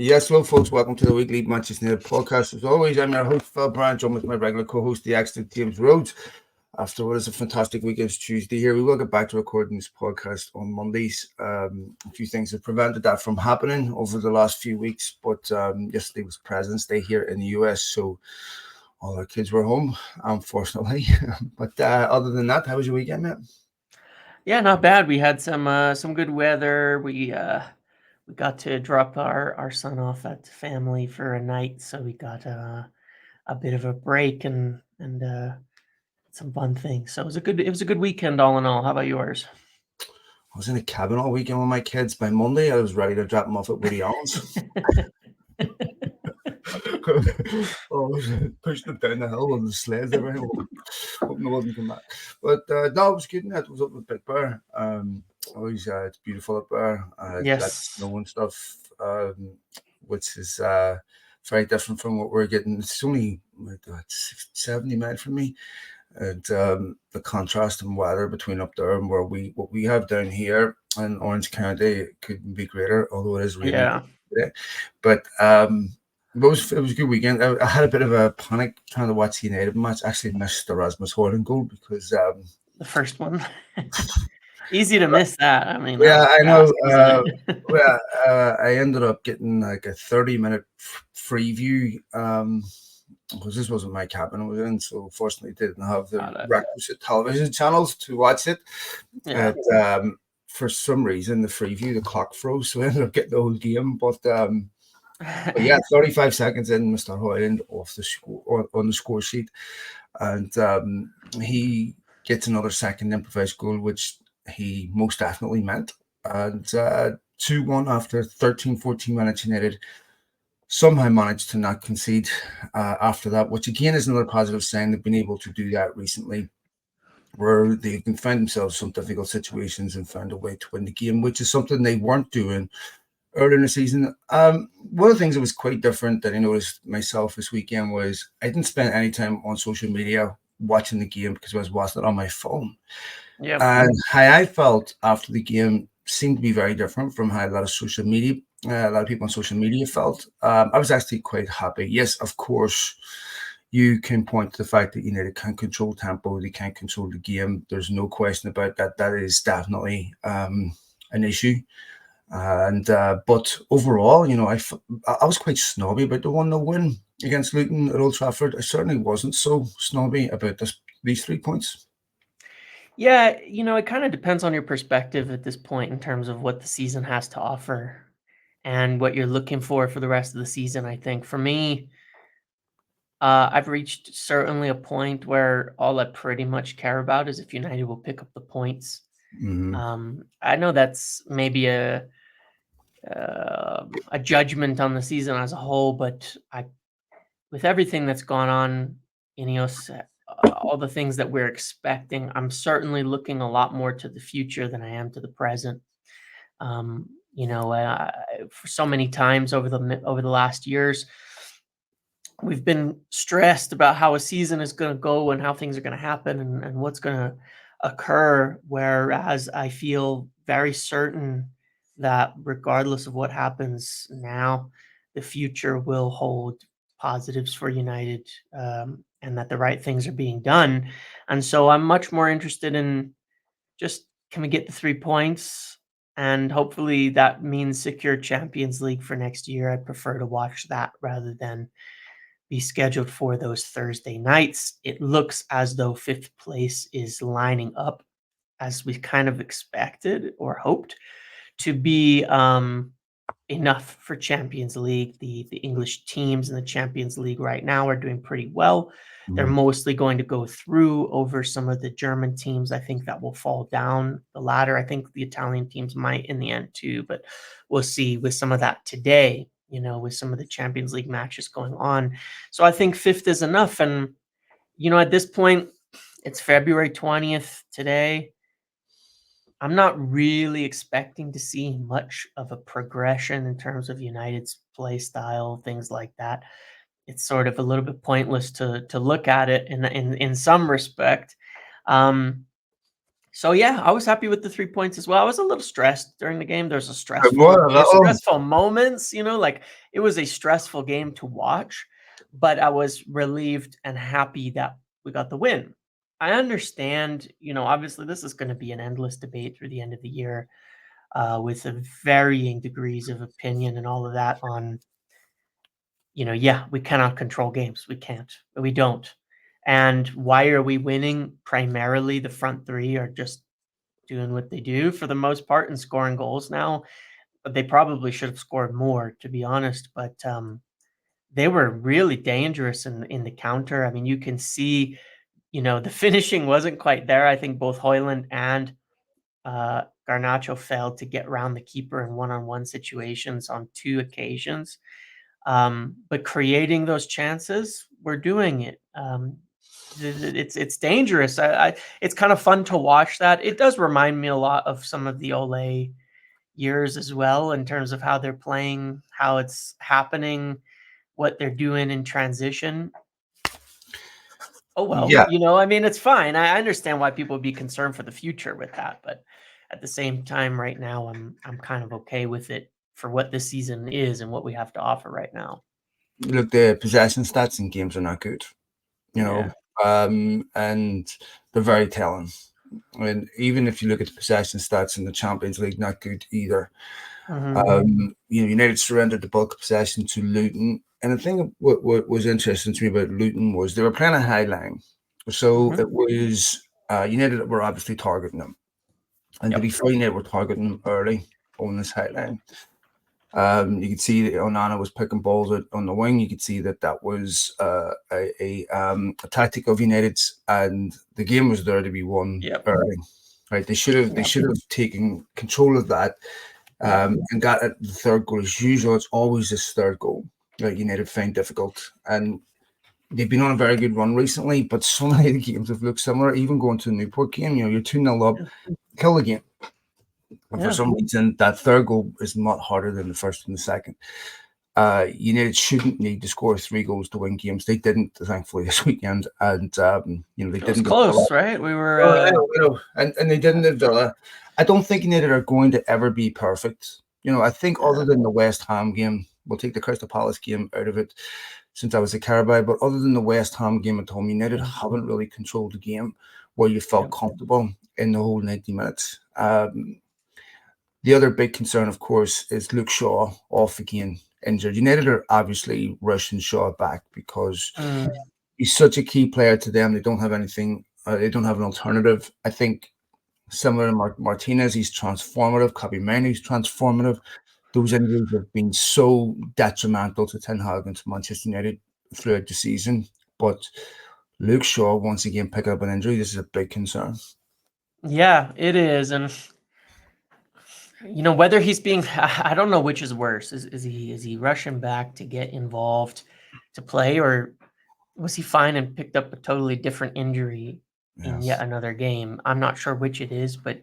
Yes, hello, folks. Welcome to the weekly Manchester United podcast. As always, I'm your host, Phil Branch, joined with my regular co-host, the excellent James Rhodes. After what is a fantastic week, it's Tuesday here. We will get back to recording this podcast on Mondays. A few things have prevented that from happening over the last few weeks, but yesterday was President's Day here in the US, so all our kids were home, unfortunately. But other than that, how was your weekend, mate? Yeah, not bad. We had some good weather. We got to drop our son off at family for a night, so we got a bit of a break and some fun things. So it was a good weekend all in all. How about yours? I was in a cabin all weekend with my kids. By Monday, I was ready to drop them off at Woody Allen's. Oh, pushing them down the hill on the sleds everywhere. Hoping they wasn't come back. But no, it was good. It was up with Big Bear. Always, it's beautiful up there. Like Yes. snow and stuff, which is very different from what we're getting. It's only like 70 miles from me. And the contrast in weather between up there and what we have down here in Orange County couldn't be greater, although it is raining Yeah. today. But it was a good weekend. I had a bit of a panic trying to watch the United match. Actually missed the Rasmus Højlund goal because The first one. Easy to miss that. I mean, that yeah, was I know. fast, wasn't it? Well, I ended up getting like a 30-minute free view because this wasn't my cabin I was in, so fortunately didn't have the Got it. requisite television channels to watch it. Yeah. For some reason, the free view, the clock froze, so I ended up getting the whole game. But yeah, 35 seconds in, Mr. Højlund off the score on the score sheet, and he gets another second improvised goal, which he most definitely meant. And 2-1 after 13, 14 minutes, United somehow managed to not concede after that, which again is another positive sign. They've been able to do that recently, where they can find themselves some difficult situations and find a way to win the game, which is something they weren't doing earlier in the season. One of the things that was quite different that I noticed myself this weekend was I didn't spend any time on social media watching the game because I was watching it on my phone. Yep. And how I felt after the game seemed to be very different from how a lot of people on social media felt. I was actually quite happy. Yes, of course, you can point to the fact that United can't control tempo, they can't control the game. There's no question about that. That is definitely an issue. And but overall, I was quite snobby about the 1-0 win against Luton at Old Trafford. I certainly wasn't so snobby about these 3 points. Yeah, it kind of depends on your perspective at this point in terms of what the season has to offer and what you're looking for the rest of the season. I think for me, I've reached certainly a point where all I pretty much care about is if United will pick up the points. Mm-hmm. I know that's maybe a judgment on the season as a whole, but with everything that's gone on in EOS, all the things that we're expecting, I'm certainly looking a lot more to the future than I am to the present. Um, for so many times over the last years, we've been stressed about how a season is going to go and how things are going to happen and what's going to occur. Whereas I feel very certain that regardless of what happens now, the future will hold positives for United, and that the right things are being done. And so I'm much more interested in just, can we get the 3 points? And hopefully that means secure Champions League for next year. I prefer to watch that rather than be scheduled for those Thursday nights. It looks as though fifth place is lining up as we kind of expected or hoped to be enough for Champions League. The English teams in the Champions League right now are doing pretty well. They're mostly going to go through over some of the German teams. I think that will fall down the ladder. I think the Italian teams might in the end too, but we'll see with some of that today, with some of the Champions League matches going on. So I think fifth is enough. And, at this point, it's February 20th today. I'm not really expecting to see much of a progression in terms of United's play style, things like that. It's sort of a little bit pointless to look at it in some respect. Um, So yeah, I was happy with the 3 points as well. I was a little stressed during the game. There's More a little. stressful moments, like it was a stressful game to watch, but I was relieved and happy that we got the win. I understand, obviously this is going to be an endless debate through the end of the year, with varying degrees of opinion and all of that on, yeah, we cannot control games. We can't, we don't. And why are we winning? Primarily, the front three are just doing what they do for the most part and scoring goals now. But they probably should have scored more, to be honest. But they were really dangerous in the counter. I mean, you can see, the finishing wasn't quite there. I think both Hoyland and Garnacho failed to get around the keeper in one-on-one situations on 2 occasions. But creating those chances, we're doing it. It's dangerous. It's kind of fun to watch that. It does remind me a lot of some of the Ole years as well, in terms of how they're playing, how it's happening, what they're doing in transition. Oh, well, Yeah. I mean, it's fine. I understand why people would be concerned for the future with that, but at the same time, right now, I'm kind of okay with it for what this season is and what we have to offer right now. Look, the possession stats in games are not good, and they're very telling. I mean, even if you look at the possession stats in the Champions League, not good either. United surrendered the bulk of possession to Luton. And the thing what was interesting to me about Luton was they were playing a high line. So it was United that were obviously targeting them. And to be fair, United were targeting them early on this high line. You could see that Onana was picking balls out on the wing. You could see that was a tactic of United's, and the game was there to be won early. Right? They should have taken control of that. And got at the third goal as usual. It's always this third goal that United find difficult, and they've been on a very good run recently. But so many of the games have looked similar. Even going to the Newport game, you're 2-0 up, kill the game. And for some reason, that third goal is not harder than the first and the second. United shouldn't need to score 3 goals to win games. They didn't, thankfully, this weekend, and they didn't. Close, right? We were, and they didn't. I don't think United are going to ever be perfect. I think other than the West Ham game, we'll take the Crystal Palace game out of it, since I was a Carabao. But other than the West Ham game at home, United haven't really controlled the game where you felt comfortable in the whole 90 minutes. The other big concern, of course, is Luke Shaw off again, injured. United are obviously rushing Shaw back because he's such a key player to them. They don't have anything. They don't have an alternative. I think similar to Martinez, he's transformative. Kobbie Mainoo's transformative. Those injuries have been so detrimental to Ten Hag and to Manchester United throughout the season. But Luke Shaw, once again, picking up an injury. This is a big concern. Yeah, it is. And whether he's being, I don't know which is worse. Is he rushing back to get involved to play, or was he fine and picked up a totally different injury in yet another game? I'm not sure which it is, but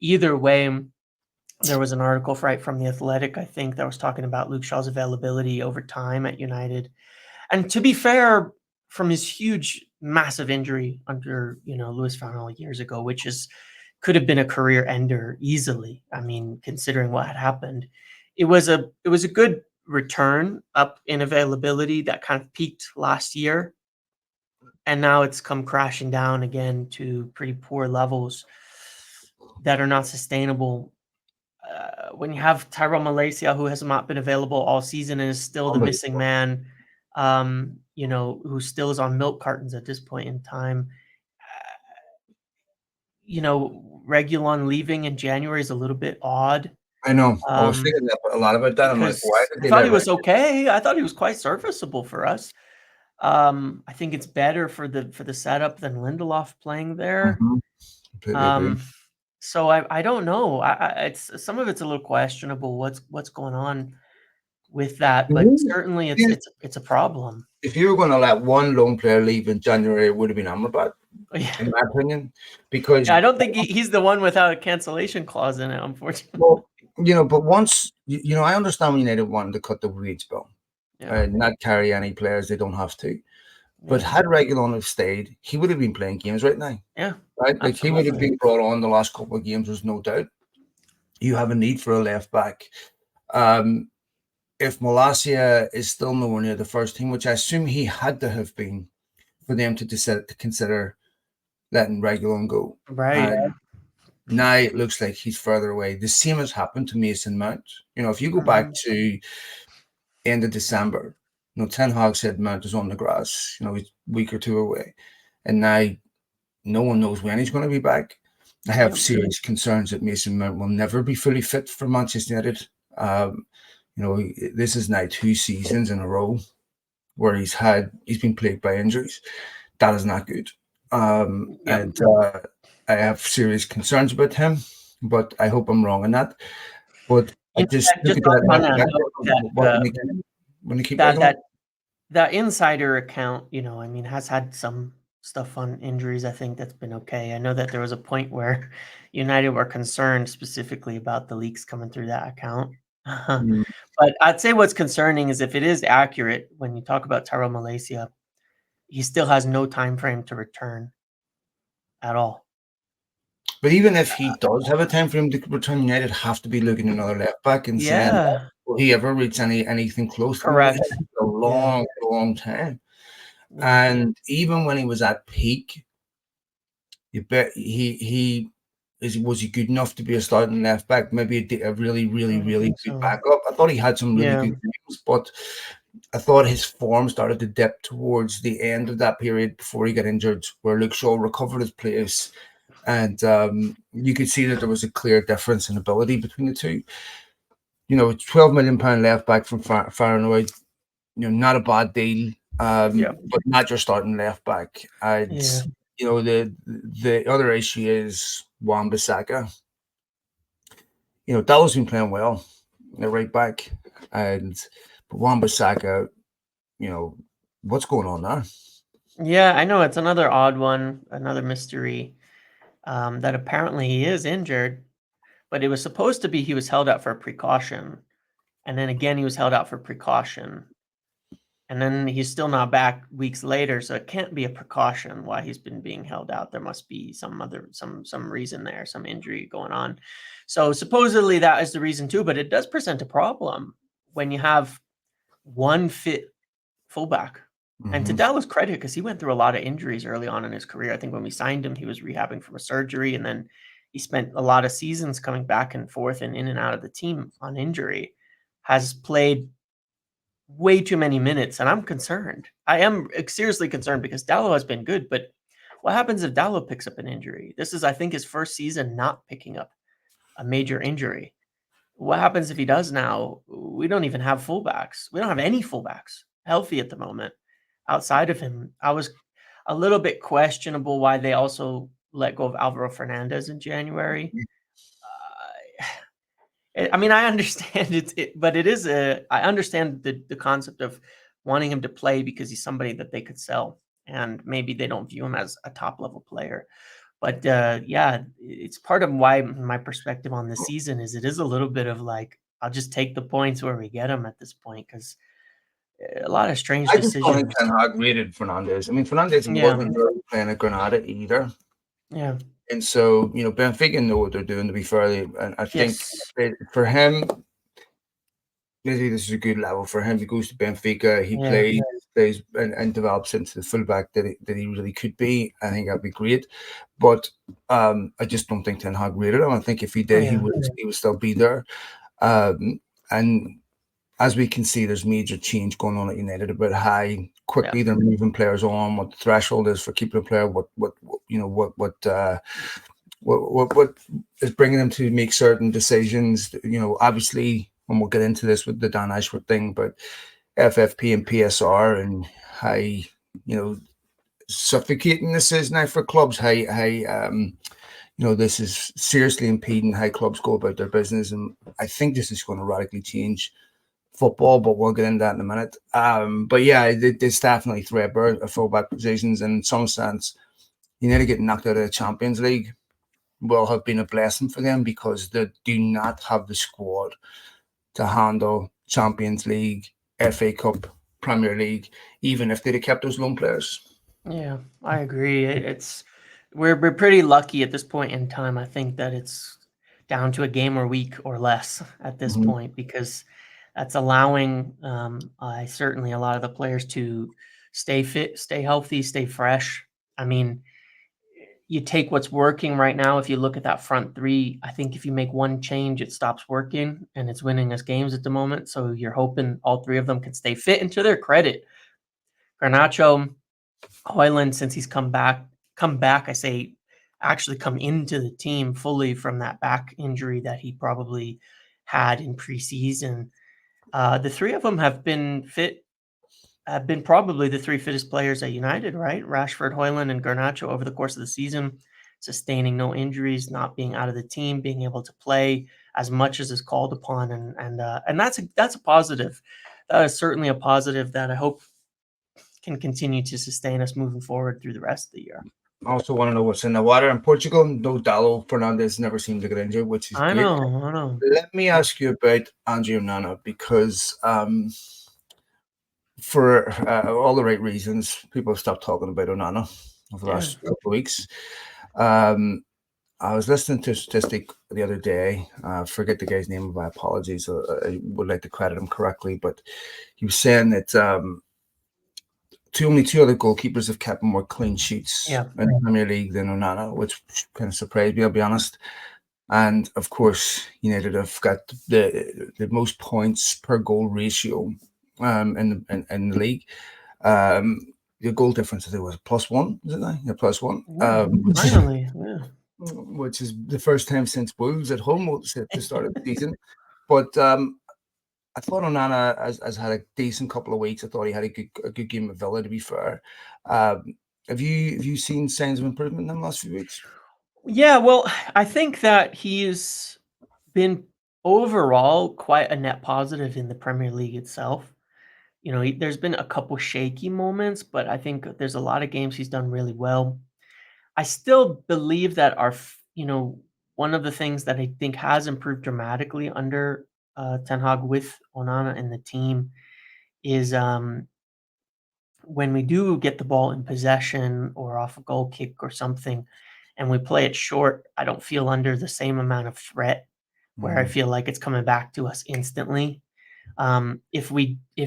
either way, there was an article from The Athletic, I think, that was talking about Luke Shaw's availability over time at United. And to be fair, from his huge, massive injury under, Louis van Gaal years ago, which could have been a career ender easily. I mean, considering what had happened, it was a good return up in availability that kind of peaked last year, and now it's come crashing down again to pretty poor levels that are not sustainable. When you have Tyrell Malacia, who has not been available all season and is still the missing man, who still is on milk cartons at this point in time. Reguilon leaving in January is a little bit odd. I know. I was thinking a lot about that. I'm like, why did I thought he was okay. I thought he was quite serviceable for us. I think it's better for the setup than Lindelof playing there. So I don't know. It's some of it's a little questionable. What's going on with that? But certainly it's a problem. If you were going to let one lone player leave in January, it would have been Amrabat, in my opinion, because I don't think he's the one without a cancellation clause in it, unfortunately. Well, but once I understand when United wanted to cut the wage bill and not carry any players they don't have to. But Yeah. had Reguilon have stayed, he would have been playing games right now. Yeah. Right? Like he would have Absolutely. been brought on the last couple of games, there's no doubt. You have a need for a left back. If Malacia is still nowhere near the first team, which I assume he had to have been for them to decide to consider letting Reguilon go. Right. Now it looks like he's further away. The same has happened to Mason Mount. If you go back to end of December, Ten Hag said Mount is on the grass. He's a week or two away. And now no one knows when he's going to be back. I have serious concerns that Mason Mount will never be fully fit for Manchester United. This is now 2 seasons in a row where he's been plagued by injuries. That is not good. And I have serious concerns about him, but I hope I'm wrong on that. But I just look at that when you keep that insider account, has had some stuff on injuries. I think that's been okay. I know that there was a point where United were concerned specifically about the leaks coming through that account. But I'd say what's concerning is if it is accurate, when you talk about Tyrell Malacia, he still has no time frame to return at all. But even if he does have a time frame to return, United have to be looking at another left back and saying, will he ever reach anything close to Correct. a long, long time? And even when he was at peak, you bet was he good enough to be a starting left back? Maybe a really, really, really good backup. I thought he had some really good games, but I thought his form started to dip towards the end of that period before he got injured, where Luke Shaw recovered his place. And you could see that there was a clear difference in ability between the two. £12 million left back from Fahrenheit, not a bad deal, but not your starting left back. And the other issue is Wan-Bissaka. Dallow's been playing well, right back, but Wan-Bissaka, what's going on there? Yeah, I know it's another odd one, another mystery. That apparently he is injured, but it was supposed to be he was held out for a precaution. And then again, he was held out for precaution. And then he's still not back weeks later. So it can't be a precaution why he's been being held out. There must be some reason there, some injury going on. So supposedly that is the reason too, but it does present a problem when you have one fit fullback. And to Dallow's credit, because he went through a lot of injuries early on in his career. I think when we signed him, he was rehabbing from a surgery, and then he spent a lot of seasons coming back and forth and in and out of the team on injury. Has played way too many minutes, and I'm concerned. I am seriously concerned because Dallow has been good, but what happens if Dallow picks up an injury? This is, I think, his first season not picking up a major injury. What happens if he does now? We don't even have fullbacks. We don't have any fullbacks healthy at the moment. Outside of him, I was a little bit questionable why they also let go of Alvaro Fernandez in January. I mean, I understand but it is I understand the concept of wanting him to play because he's somebody that they could sell, and maybe they don't view him as a top level player. But it's part of why my perspective on this season is it is a little bit of like, I'll just take the points where we get them at this point, because a lot of strange decisions. I just don't think Ten Hag rated Fernandez. I mean, Fernandez wasn't really playing at Granada either. Yeah. And so, Benfica know what they're doing, to be fair. And I think for him, maybe this is a good level for him. He goes to Benfica, he plays and develops into the fullback that he really could be. I think that'd be great. But I just don't think Ten Hag rated him. I think if he did, he would still be there. And as we can see, there's major change going on at United about how quickly they're moving players on, what the threshold is for keeping a player, what is bringing them to make certain decisions. Obviously, and we'll get into this with the Dan Ashworth thing, but FFP and PSR and how suffocating this is now for clubs. How this is seriously impeding how clubs go about their business, and I think this is going to radically change football, but we'll get into that in a minute. But yeah, it's definitely threadbare at fullback positions, and in some sense, you need to get knocked out of the Champions League will have been a blessing for them, because they do not have the squad to handle Champions League, FA Cup, Premier League, even if they'd have kept those loan players. Yeah, I agree. We're pretty lucky at this point in time. I think that it's down to a game or week or less at this point, because that's allowing certainly a lot of the players to stay fit, stay healthy, stay fresh. I mean, you take what's working right now. If you look at that front three, I think if you make one change, it stops working, and it's winning us games at the moment. So you're hoping all three of them can stay fit. And to their credit, Garnacho, Højlund, since he's come back, I say actually come into the team fully from that back injury that he probably had in preseason. The three of them have been probably the three fittest players at United, right? Rashford, Højlund, and Garnacho over the course of the season, sustaining no injuries, not being out of the team, being able to play as much as is called upon, and that's a positive. That is certainly a positive that I hope can continue to sustain us moving forward through the rest of the year. I also want to know what's in the water in Portugal. No, Dalo Fernandez never seemed to get injured, which is great. I know. Let me ask you about Andre Onana, because for all the right reasons, people have stopped talking about Onana over the last couple of weeks. I was listening to a statistic the other day. Forget the guy's name. My apologies. I would like to credit him correctly, but he was saying that only two other goalkeepers have kept more clean sheets in the Premier League than Onana, which kind of surprised me, I'll be honest. And of course, United have got the most points per goal ratio in the league. The goal difference, I think, was +1, is it now? Yeah, +1. Finally, which is the first time since Wolves at home at the start of the season. But I thought Onana has had a decent couple of weeks. I thought he had a good game at Villa, to be fair. Have you seen signs of improvement in the last few weeks? Yeah, well, I think that he's been overall quite a net positive in the Premier League itself. You know, there's been a couple shaky moments, but I think there's a lot of games he's done really well. I still believe that one of the things that I think has improved dramatically under Ten Hag with Onana and the team is when we do get the ball in possession or off a goal kick or something, and we play it short, I don't feel under the same amount of threat where I feel like it's coming back to us instantly. If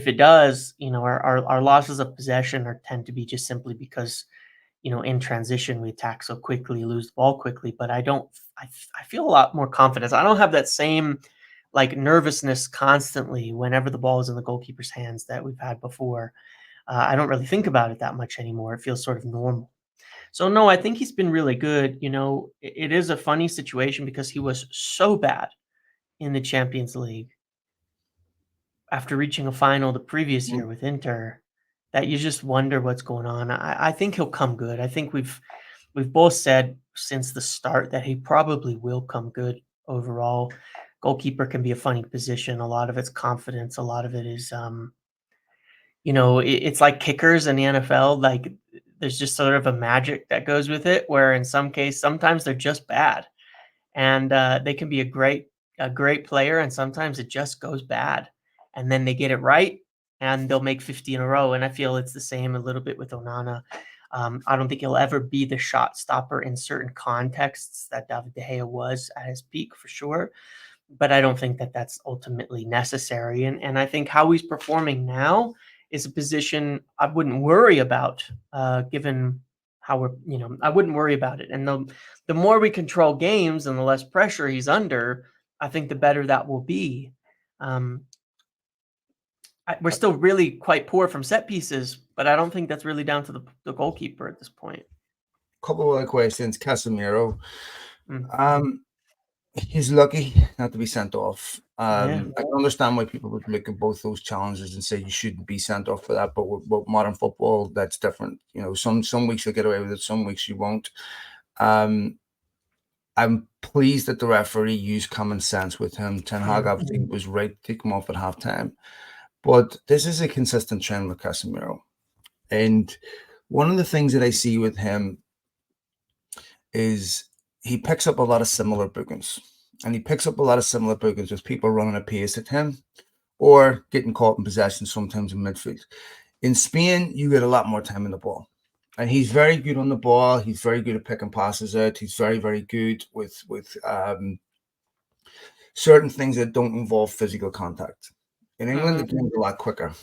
it does, our losses of possession tend to be just simply because, in transition, we attack so quickly, lose the ball quickly, but I feel a lot more confidence. I don't have that same nervousness constantly whenever the ball is in the goalkeeper's hands that we've had before. I don't really think about it that much anymore. It feels sort of normal. So no, I think he's been really good. It is a funny situation because he was so bad in the Champions League after reaching a final the previous year with Inter that you just wonder what's going on. I think he'll come good. I think we've both said since the start that he probably will come good overall. Goalkeeper can be a funny position. A lot of it's confidence. A lot of it is, it's like kickers in the NFL. Like there's just sort of a magic that goes with it, where in some case, sometimes they're just bad, and they can be a great player, and sometimes it just goes bad, and then they get it right, and they'll make 50 in a row. And I feel it's the same a little bit with Onana. I don't think he'll ever be the shot stopper in certain contexts that David De Gea was at his peak, for sure. But I don't think that that's ultimately necessary. And I think how he's performing now is a position I wouldn't worry about, given how I wouldn't worry about it. And the more we control games and the less pressure he's under, I think the better that will be. We're still really quite poor from set pieces, but I don't think that's really down to the goalkeeper at this point. Couple of other questions. Casemiro. He's lucky not to be sent off. I can understand why people would look at both those challenges and say you shouldn't be sent off for that, but with modern football, that's different. Some weeks you'll get away with it, some weeks you won't. I'm pleased that the referee used common sense with him. Ten Hag obviously was right to take him off at halftime. But this is a consistent trend with Casemiro. And one of the things that I see with him is he picks up a lot of similar bookings. And he picks up a lot of similar bookings with people running a pace at him or getting caught in possession sometimes in midfield. In Spain, you get a lot more time in the ball. And he's very good on the ball. He's very good at picking passes out. He's very, very good with certain things that don't involve physical contact. In England, the game's a lot quicker,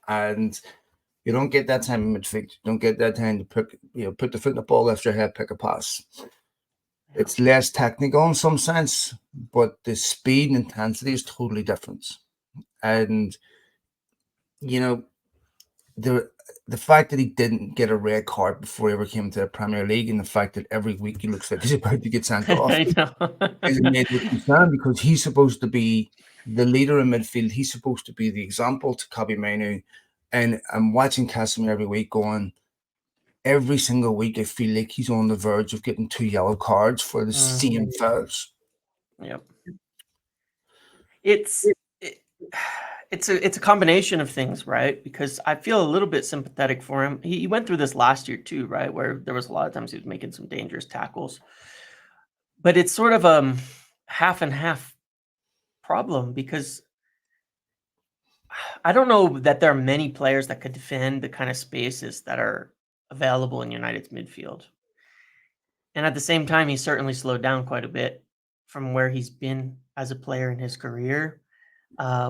and you don't get that time in midfield. You don't get that time to put the foot in the ball, lift your head, pick a pass. It's less technical in some sense, but the speed and intensity is totally different. And the fact that he didn't get a red card before he ever came to the Premier League, and the fact that every week he looks like he's about to get sent off, I know. is a major concern, because he's supposed to be the leader in midfield. He's supposed to be the example to Kobbie Mainoo. And I'm watching Casemiro every week going, every single week I feel like he's on the verge of getting 2 yellow cards for the same fouls. Yep. It's a combination of things, right? Because I feel a little bit sympathetic for him. He went through this last year too, right? Where there was a lot of times he was making some dangerous tackles. But it's sort of a half and half problem, because I don't know that there are many players that could defend the kind of spaces that are available in United's midfield. And at the same time, he's certainly slowed down quite a bit from where he's been as a player in his career,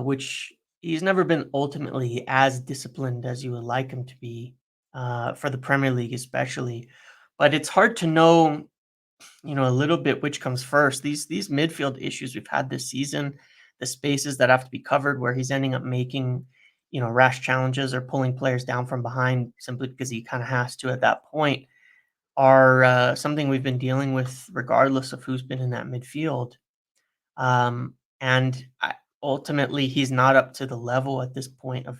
which he's never been ultimately as disciplined as you would like him to be, for the Premier League especially. But it's hard to know, a little bit which comes first. These midfield issues we've had this season, the spaces that have to be covered where he's ending up making, rash challenges or pulling players down from behind simply because he kind of has to at that point, are something we've been dealing with regardless of who's been in that midfield. And ultimately, he's not up to the level at this point of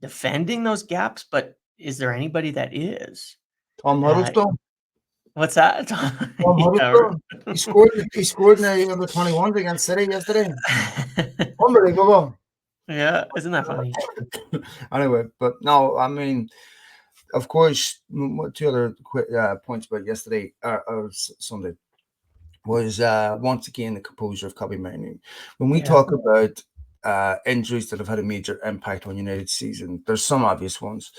defending those gaps, but is there anybody that is? Tom Huddlestone. What's that? Tom Yeah. Huddlestone. He scored in the under 21s against City yesterday. Unbelievable. Yeah, isn't that funny? Anyway, but no, I mean, of course, 2 other quick points about yesterday or Sunday was once again the composure of Kobbie Mainoo. When we talk about injuries that have had a major impact on United's season, there's some obvious ones.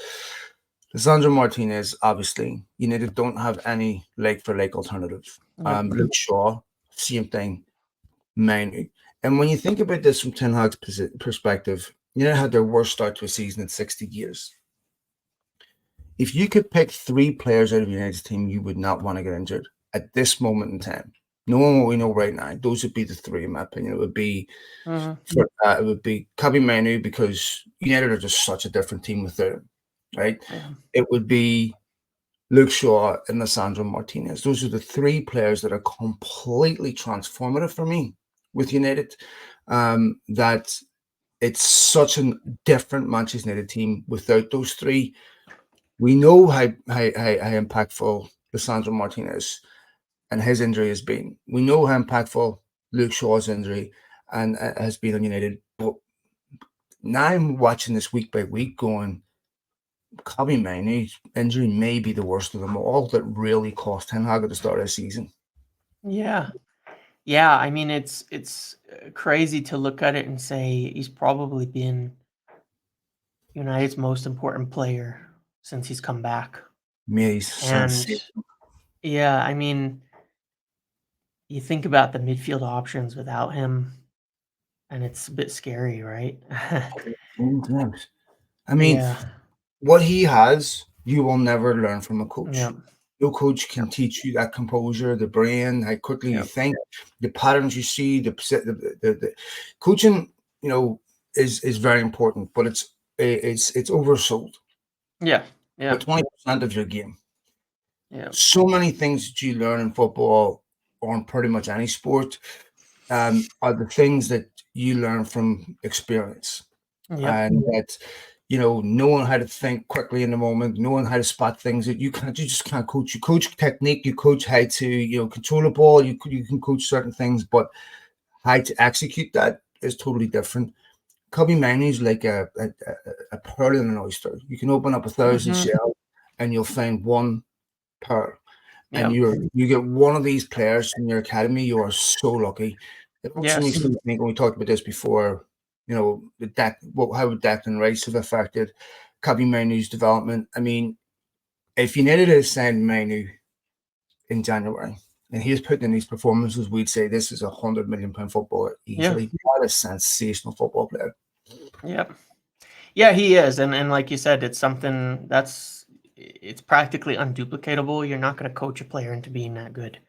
Lisandro Martinez, obviously, United don't have any leg-for-leg alternative. Luke Shaw, same thing. Mainoo. And when you think about this from Ten Hag's perspective, United had their worst start to a season in 60 years. If you could pick 3 players out of United's team you would not want to get injured at this moment in time, knowing what we know right now, those would be the 3, in my opinion. It would be Kobbie Mainoo, because United are just such a different team without him, right? Yeah. It would be Luke Shaw and Lisandro Martinez. Those are the 3 players that are completely transformative for me with United. That it's such a different Manchester United team without those 3. We know how impactful Lisandro Martinez and his injury has been. We know how impactful Luke Shaw's injury and has been on United. But now I'm watching this week by week going, Kobbie Mainoo's injury may be the worst of them all that really cost Ten Hag at the start of the season. Yeah. Yeah, I mean, it's crazy to look at it and say he's probably been United's most important player since he's come back. And yeah, I mean, you think about the midfield options without him, and it's a bit scary, right? I mean, what he has, you will never learn from a coach. Yep. No coach can teach you that composure, the brain, how quickly you think, the patterns you see, the coaching, is very important, but it's oversold. Yeah. But 20% of your game. Yeah. So many things that you learn in football or in pretty much any sport are the things that you learn from experience. And that, knowing how to think quickly in the moment, knowing how to spot things that you just can't coach. You coach technique, you coach how to, control the ball, you can coach certain things, but how to execute that is totally different. Kobbie Mainoo is like a pearl in an oyster. You can open up 1,000 shells and you'll find one pearl. And you get one of these players in your academy, you are so lucky. It also makes me think, when we talked about this before, how would Declan Rice have affected Kobe Mainoo's development? I mean, if United had signed Mainoo in January and he was putting in these performances, we'd say this is £100 million footballer easily. What a sensational football player. Yeah, he is. And like you said, it's something it's practically unduplicatable. You're not going to coach a player into being that good.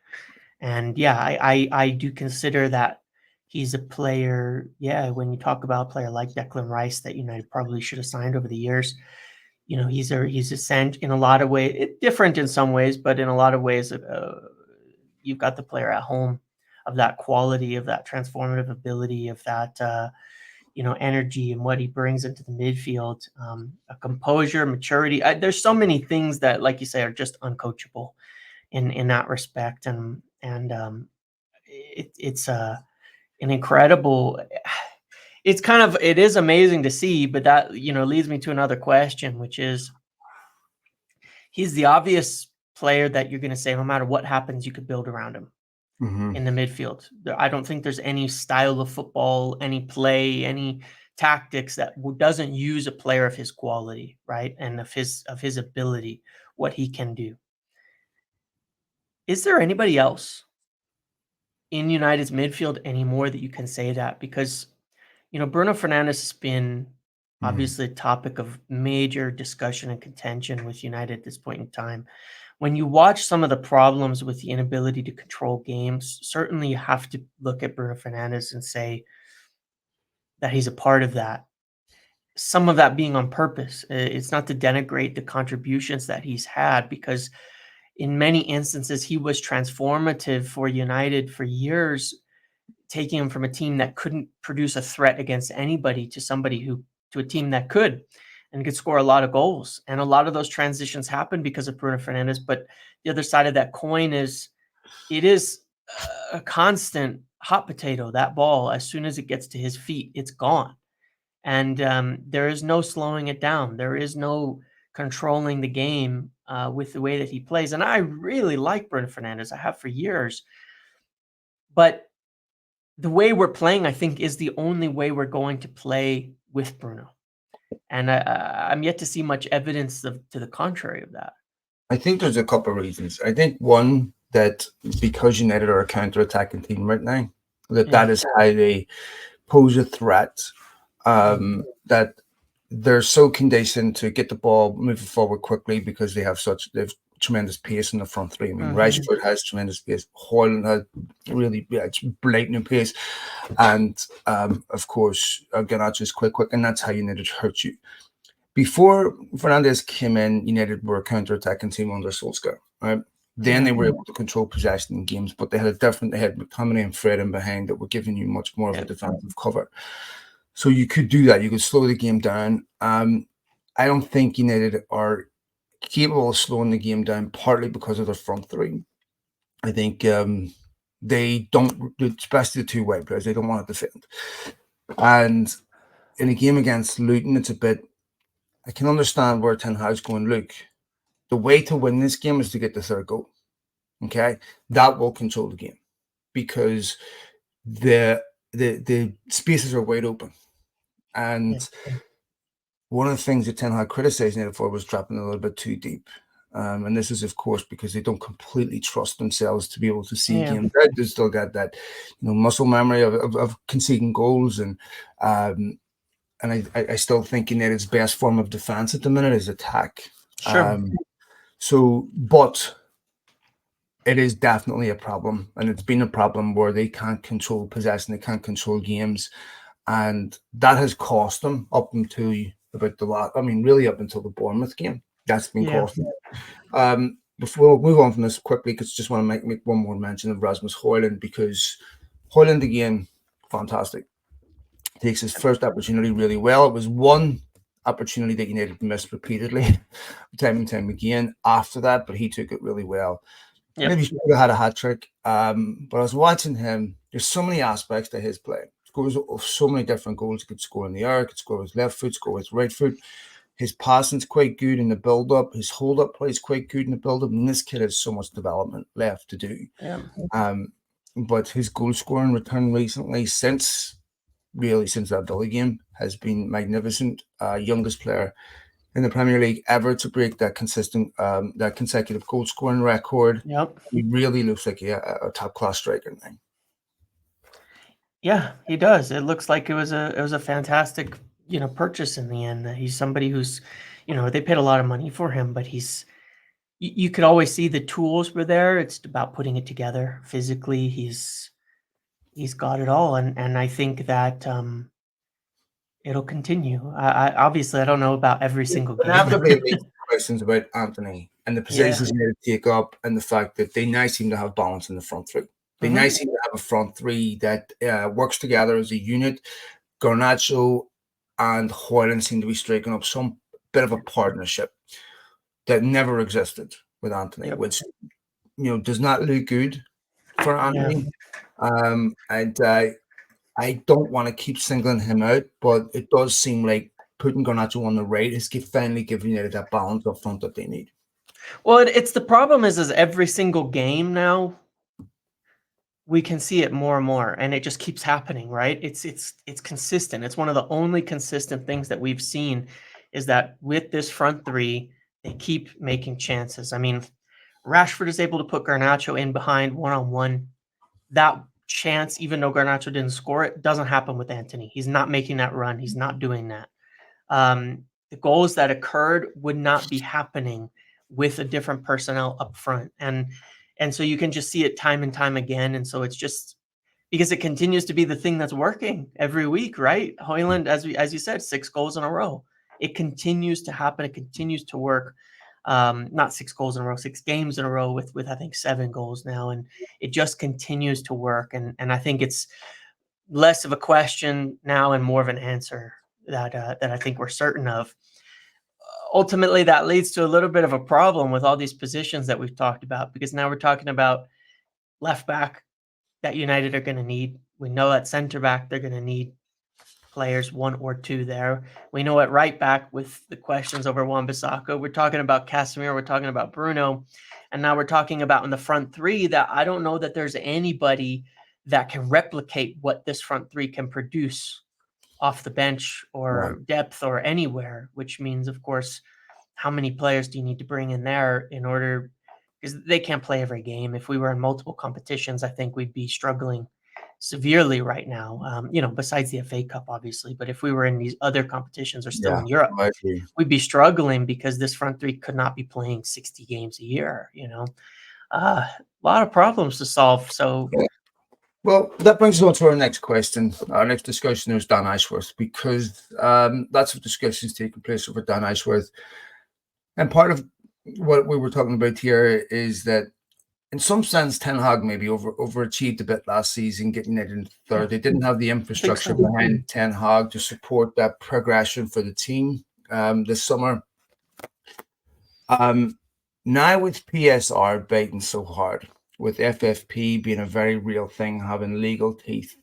And yeah, I do consider that he's a player. Yeah, when you talk about a player like Declan Rice that United probably should have signed over the years, he's in a lot of ways different in some ways, but in a lot of ways, you've got the player at home of that quality, of that transformative ability, of that energy and what he brings into the midfield, a composure, maturity. There's so many things that, like you say, are just uncoachable in that respect, and it's an incredible. It is amazing to see, but that leads me to another question, which is, he's the obvious player that you're going to say no matter what happens, you could build around him. Mm-hmm. In the midfield. I don't think there's any style of football, any play, any tactics that doesn't use a player of his quality, right? And of his ability, what he can do. Is there anybody else in United's midfield anymore that you can say that? Because, Bruno Fernandes has been obviously a topic of major discussion and contention with United at this point in time. When you watch some of the problems with the inability to control games, certainly you have to look at Bruno Fernandes and say that he's a part of that. Some of that being on purpose. It's not to denigrate the contributions that he's had, because in many instances he was transformative for United for years, taking him from a team that couldn't produce a threat against anybody to a team that could and could score a lot of goals. And a lot of those transitions happen because of Bruno Fernandes. But the other side of that coin is it is a constant hot potato, that ball. As soon as it gets to his feet, it's gone. And there is no slowing it down. There is no controlling the game with the way that he plays. And I really like Bruno Fernandes. I have for years. But the way we're playing, I think, is the only way we're going to play with Bruno. And I'm yet to see much evidence to the contrary of that. I think there's a couple of reasons. I think one, that because United are a counter-attacking team right now, that is how they pose a threat, that they're so conditioned to get the ball moving forward quickly because they've tremendous pace in the front three. I mean, Rashford has tremendous pace. Højlund has it's blatant pace. And, of course, Garnacho is quick, and that's how United hurt you. Before Fernandes came in, United were a counter-attacking team under Solskjaer, right? Then they were able to control possession in games, but they had McTominay and Fred in behind that were giving you much more of a defensive cover. So you could do that. You could slow the game down. I don't think United are capable of slowing the game down, partly because of their front three. I think they don't, especially the two white players, they don't want to defend. And in a game against Luton, it's a bit, I can understand where Ten Hag's going, look, the way to win this game is to get the third goal. Okay? That will control the game because the spaces are wide open. And one of the things that Ten Hag criticized United for was dropping a little bit too deep. And this is, of course, because they don't completely trust themselves to be able to see games. They still got that, muscle memory of conceding goals, and I still think United's best form of defense at the minute is attack. Sure. But it is definitely a problem, and it's been a problem where they can't control possession, they can't control games, and that has cost them up until up until the Bournemouth game. That's been costing them. Before we'll move on from this quickly, because I just want to make one more mention of Rasmus Højlund, because Højlund again, fantastic. Takes his first opportunity really well. It was one opportunity that United missed repeatedly, time and time again after that, but he took it really well. Maybe he should have had a hat trick. But I was watching him. There's so many aspects to his play. Scores so many different goals. He could score in the air, could score with his left foot, score with his right foot. His passing's quite good in the build-up. His hold-up play is quite good in the build-up. And this kid has so much development left to do. But his goal-scoring return recently, since really since that Villa game has been magnificent. Youngest player in the Premier League ever to break that consecutive goal scoring record. Yep. He really looks like a top class striker now. Yeah, he does. It looks like it was a fantastic, purchase in the end. He's somebody who's, they paid a lot of money for him, but you could always see the tools were there. It's about putting it together physically. He's got it all, and I think that it'll continue. I obviously I don't know about every single game. Inevitably, it leads to questions about Anthony and the Yeah. positions they take up, and the fact that they now seem to have balance in the front three. They now seem to have a front three that works together as a unit. Garnacho and Hoyland seem to be striking up some bit of a partnership that never existed with Anthony, Yep. which does not look good for Anthony. And I don't want to keep singling him out, but it does seem like putting Garnacho on the right is finally giving United that balance up front that they need. Well, it's the problem is every single game now we can see it more and more, and it just keeps happening, right? It's consistent. It's one of the only consistent things that we've seen is that with this front three, they keep making chances. I mean, Rashford is able to put Garnacho in behind one-on-one. That chance, even though Garnacho didn't score it, doesn't happen with Anthony. He's not making that run. He's not doing that. The goals that occurred would not be happening with a different personnel up front. And so you can just see it time and time again. And so it's just because it continues to be the thing that's working every week, right? Hoyland, as you said, 6 goals in a row. It continues to happen. It continues to work. Not 6 goals in a row, 6 games in a row with I think 7 goals now. And it just continues to work. And I think it's less of a question now and more of an answer that I think we're certain of. Ultimately, that leads to a little bit of a problem with all these positions that we've talked about, because now we're talking about left back that United are going to need. We know at center back they're going to need players, 1 or 2 there. We know at right back with the questions over Wan-Bissaka. We're talking about Casemiro. We're talking about Bruno. And now we're talking about in the front three that I don't know that there's anybody that can replicate what this front three can produce off the bench or depth or anywhere, which means, of course, how many players do you need to bring in there in order, because they can't play every game. If we were in multiple competitions, I think we'd be struggling severely right now, besides the FA Cup, obviously. But if we were in these other competitions or still in Europe, we'd be struggling because this front three could not be playing 60 games a year, a lot of problems to solve. So well, that brings us on to our next question. Our next discussion is Dan Ashworth, because lots of discussions taking place over Dan Ashworth. And part of what we were talking about here is that in some sense, Ten Hag maybe overachieved a bit last season, getting it in third. They didn't have the infrastructure behind Ten Hag to support that progression for the team this summer. Now with PSR biting so hard, with FFP being a very real thing, having legal teeth,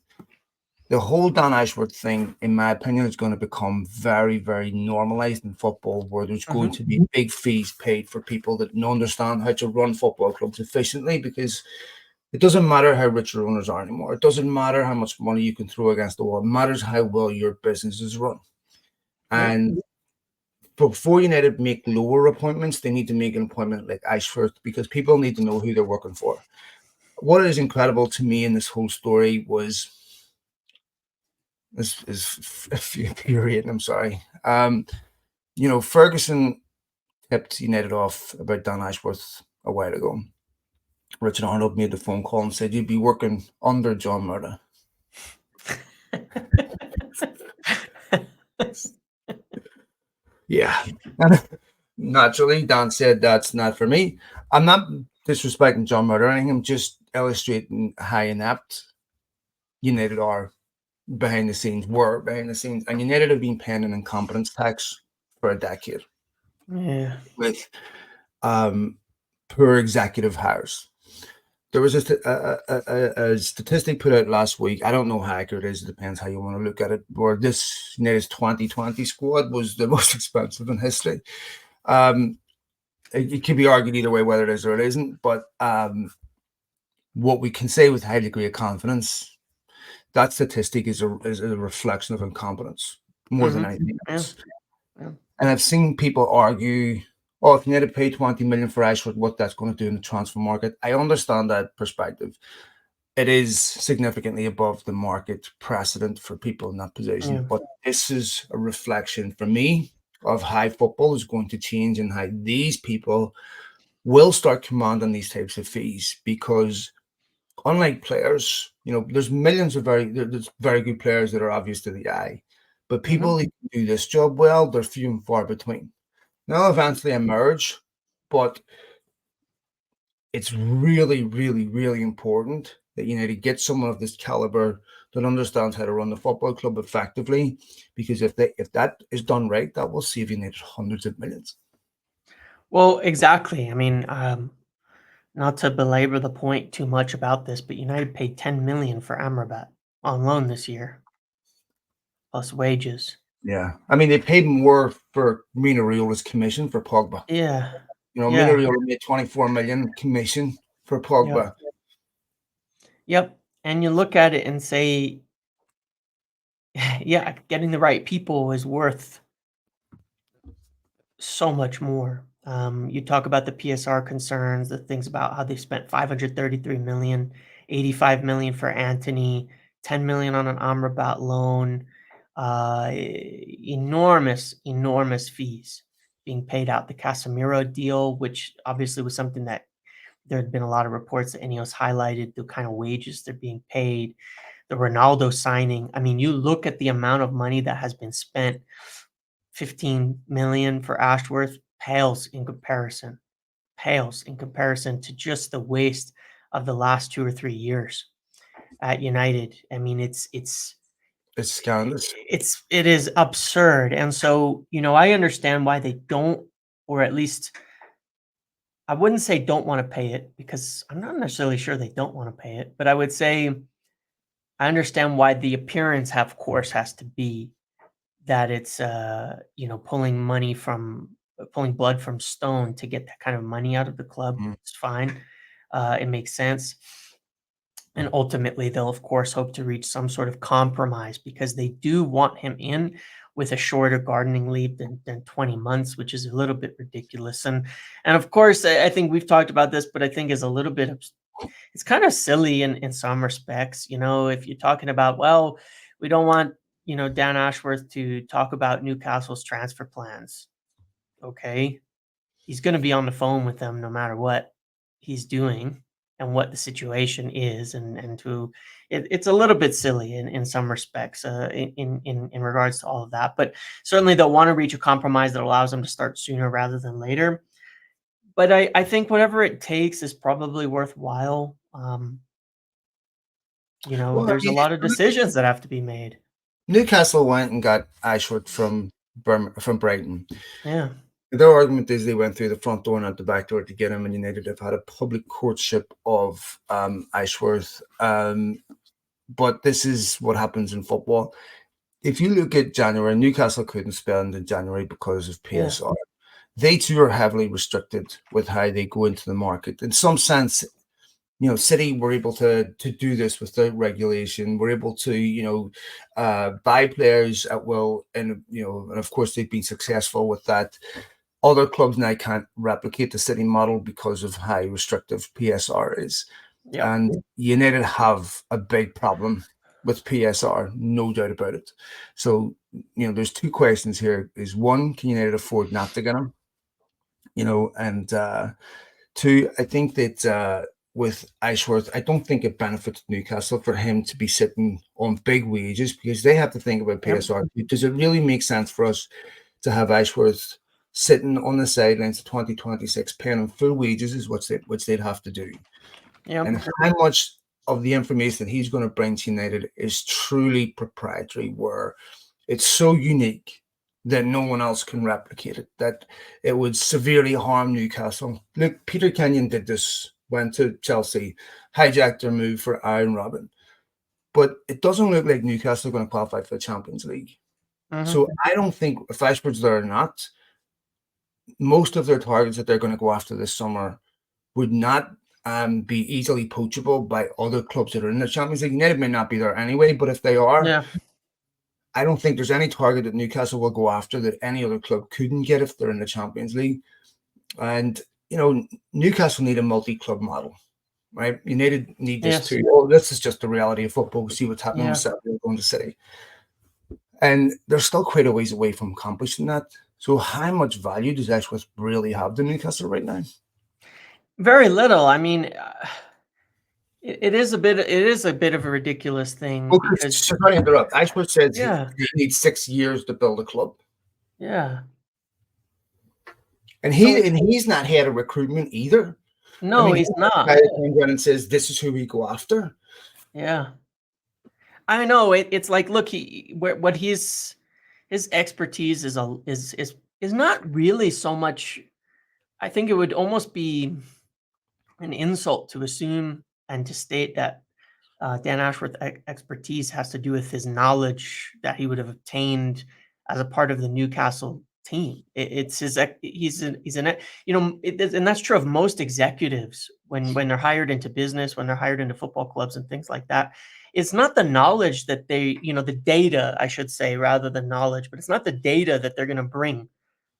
the whole Dan Ashworth thing, in my opinion, is going to become very, very normalized in football, where there's going to be big fees paid for people that don't understand how to run football clubs efficiently, because it doesn't matter how rich your owners are anymore. It doesn't matter how much money you can throw against the wall. It matters how well your business is run. And before United make lower appointments, they need to make an appointment like Ashworth, because people need to know who they're working for. What is incredible to me in this whole story was, this is infuriating, I'm sorry. Ferguson tipped United off about Dan Ashworth a while ago. Richard Arnold made the phone call and said, "You'd be working under John Murda." Yeah. Naturally, Dan said, "That's not for me." I'm not disrespecting John Murda or anything. I'm just illustrating how inept United are behind the scenes, and United have been paying an incompetence tax for a decade. Yeah. With poor executive hires. There was a statistic put out last week. I don't know how accurate it is. It depends how you want to look at it. Where this United's 2020 squad was the most expensive in history. It could be argued either way whether it is or it isn't. But what we can say with a high degree of confidence, that statistic is a reflection of incompetence more than anything Yeah. else. Yeah. And I've seen people argue, "Oh, if you need to pay 20 million for Ashworth, what that's going to do in the transfer market." I understand that perspective. It is significantly above the market precedent for people in that position. Yeah. But this is a reflection for me of how football is going to change and how these people will start commanding these types of fees, because unlike players, there's millions of there's very good players that are obvious to the eye, but people Mhm. who can do this job well, they're few and far between. They'll eventually emerge, but it's really, really, really important that you need to get someone of this caliber that understands how to run the football club effectively, because if that is done right, that will save you hundreds of millions. Well, exactly. I mean, not to belabor the point too much about this, but United paid 10 million for Amrabat on loan this year, plus wages. Yeah, I mean, they paid more for Mina Riola's commission for Pogba. Yeah. Mina Yeah. Riola made 24 million commission for Yep. Pogba. Yep. And you look at it and say, yeah, getting the right people is worth so much more. You talk about the PSR concerns, the things about how they spent 533 million, 85 million for Anthony, 10 million on an Amrabat loan, enormous fees being paid out. The Casemiro deal, which obviously was something that there had been a lot of reports that Ineos highlighted, the kind of wages they're being paid, the Ronaldo signing. I mean, you look at the amount of money that has been spent. 15 million for Ashworth pales in comparison to just the waste of the last 2 or 3 years at United. I mean, It's scandalous. it is absurd. And so, I understand why they don't, or at least I wouldn't say don't want to pay it, because I'm not necessarily sure they don't want to pay it, but I would say I understand why the appearance, of course, has to be that it's pulling blood from stone to get that kind of money out of the club. It's fine. It makes sense. And ultimately, they'll of course hope to reach some sort of compromise, because they do want him in with a shorter gardening leave than 20 months, which is a little bit ridiculous. And of course, I think we've talked about this, but I think is a little bit it's kind of silly in some respects. If you're talking about, well, we don't want Dan Ashworth to talk about Newcastle's transfer plans. Okay, he's going to be on the phone with them no matter what he's doing and what the situation is, and it's a little bit silly in some respects, in regards to all of that. But certainly they'll want to reach a compromise that allows them to start sooner rather than later. But I think whatever it takes is probably worthwhile. Well, I There's a mean, lot of decisions that have to be made. Newcastle went and got Ashworth from Brighton. Yeah. Their argument is they went through the front door and out the back door to get him, and United have had a public courtship of Ashworth. But this is what happens in football. If you look at January, Newcastle couldn't spend in January because of PSR. Yeah. They too are heavily restricted with how they go into the market. In some sense, City were able to do this without regulation. We're able to, buy players at will, and and of course they've been successful with that. Other clubs now can't replicate the City model because of how restrictive PSR is. Yep. And United have a big problem with PSR, no doubt about it. So, there's two questions here. Is one, can United afford not to get him? And two, I think that with Ashworth, I don't think it benefits Newcastle for him to be sitting on big wages, because they have to think about PSR. Yep. Does it really make sense for us to have Ashworth sitting on the sidelines to 2026, paying him full wages is which they'd have to do? Yep. And how much of the information that he's going to bring to United is truly proprietary, where it's so unique that no one else can replicate it, that it would severely harm Newcastle. Look, Peter Kenyon did this, went to Chelsea, hijacked their move for Iron Robin. But it doesn't look like Newcastle are going to qualify for the Champions League. Mm-hmm. So I don't think, if Ashford's there or not, most of their targets that they're going to go after this summer would not be easily poachable by other clubs that are in the Champions League. United may not be there anyway, but if they are, Yeah. I don't think there's any target that Newcastle will go after that any other club couldn't get if they're in the Champions League. And, Newcastle need a multi-club model, right? United need this Yes. too. Oh, this is just the reality of football. We see what's happening with Yeah. Saturday going to City. And they're still quite a ways away from accomplishing that. So how much value does Ashworth really have to Newcastle right now? Very little. I mean, it is a bit of a ridiculous thing Well, because sorry to interrupt. Ashworth says yeah, he needs 6 years to build a club. yeah. And So he's not head of recruitment either. no, he's the not. guy that comes around and says, this is who we go after. Yeah. I know it's like, look, what his expertise is not really so much. I think it would almost be an insult to assume and to state that Dan Ashworth expertise has to do with his knowledge that he would have obtained as a part of the Newcastle team. It's his he's an and that's true of most executives when they're hired into business, when they're hired into football clubs and things like that. It's not the knowledge that they, the data, I should say, rather than knowledge, but it's not the data that they're going to bring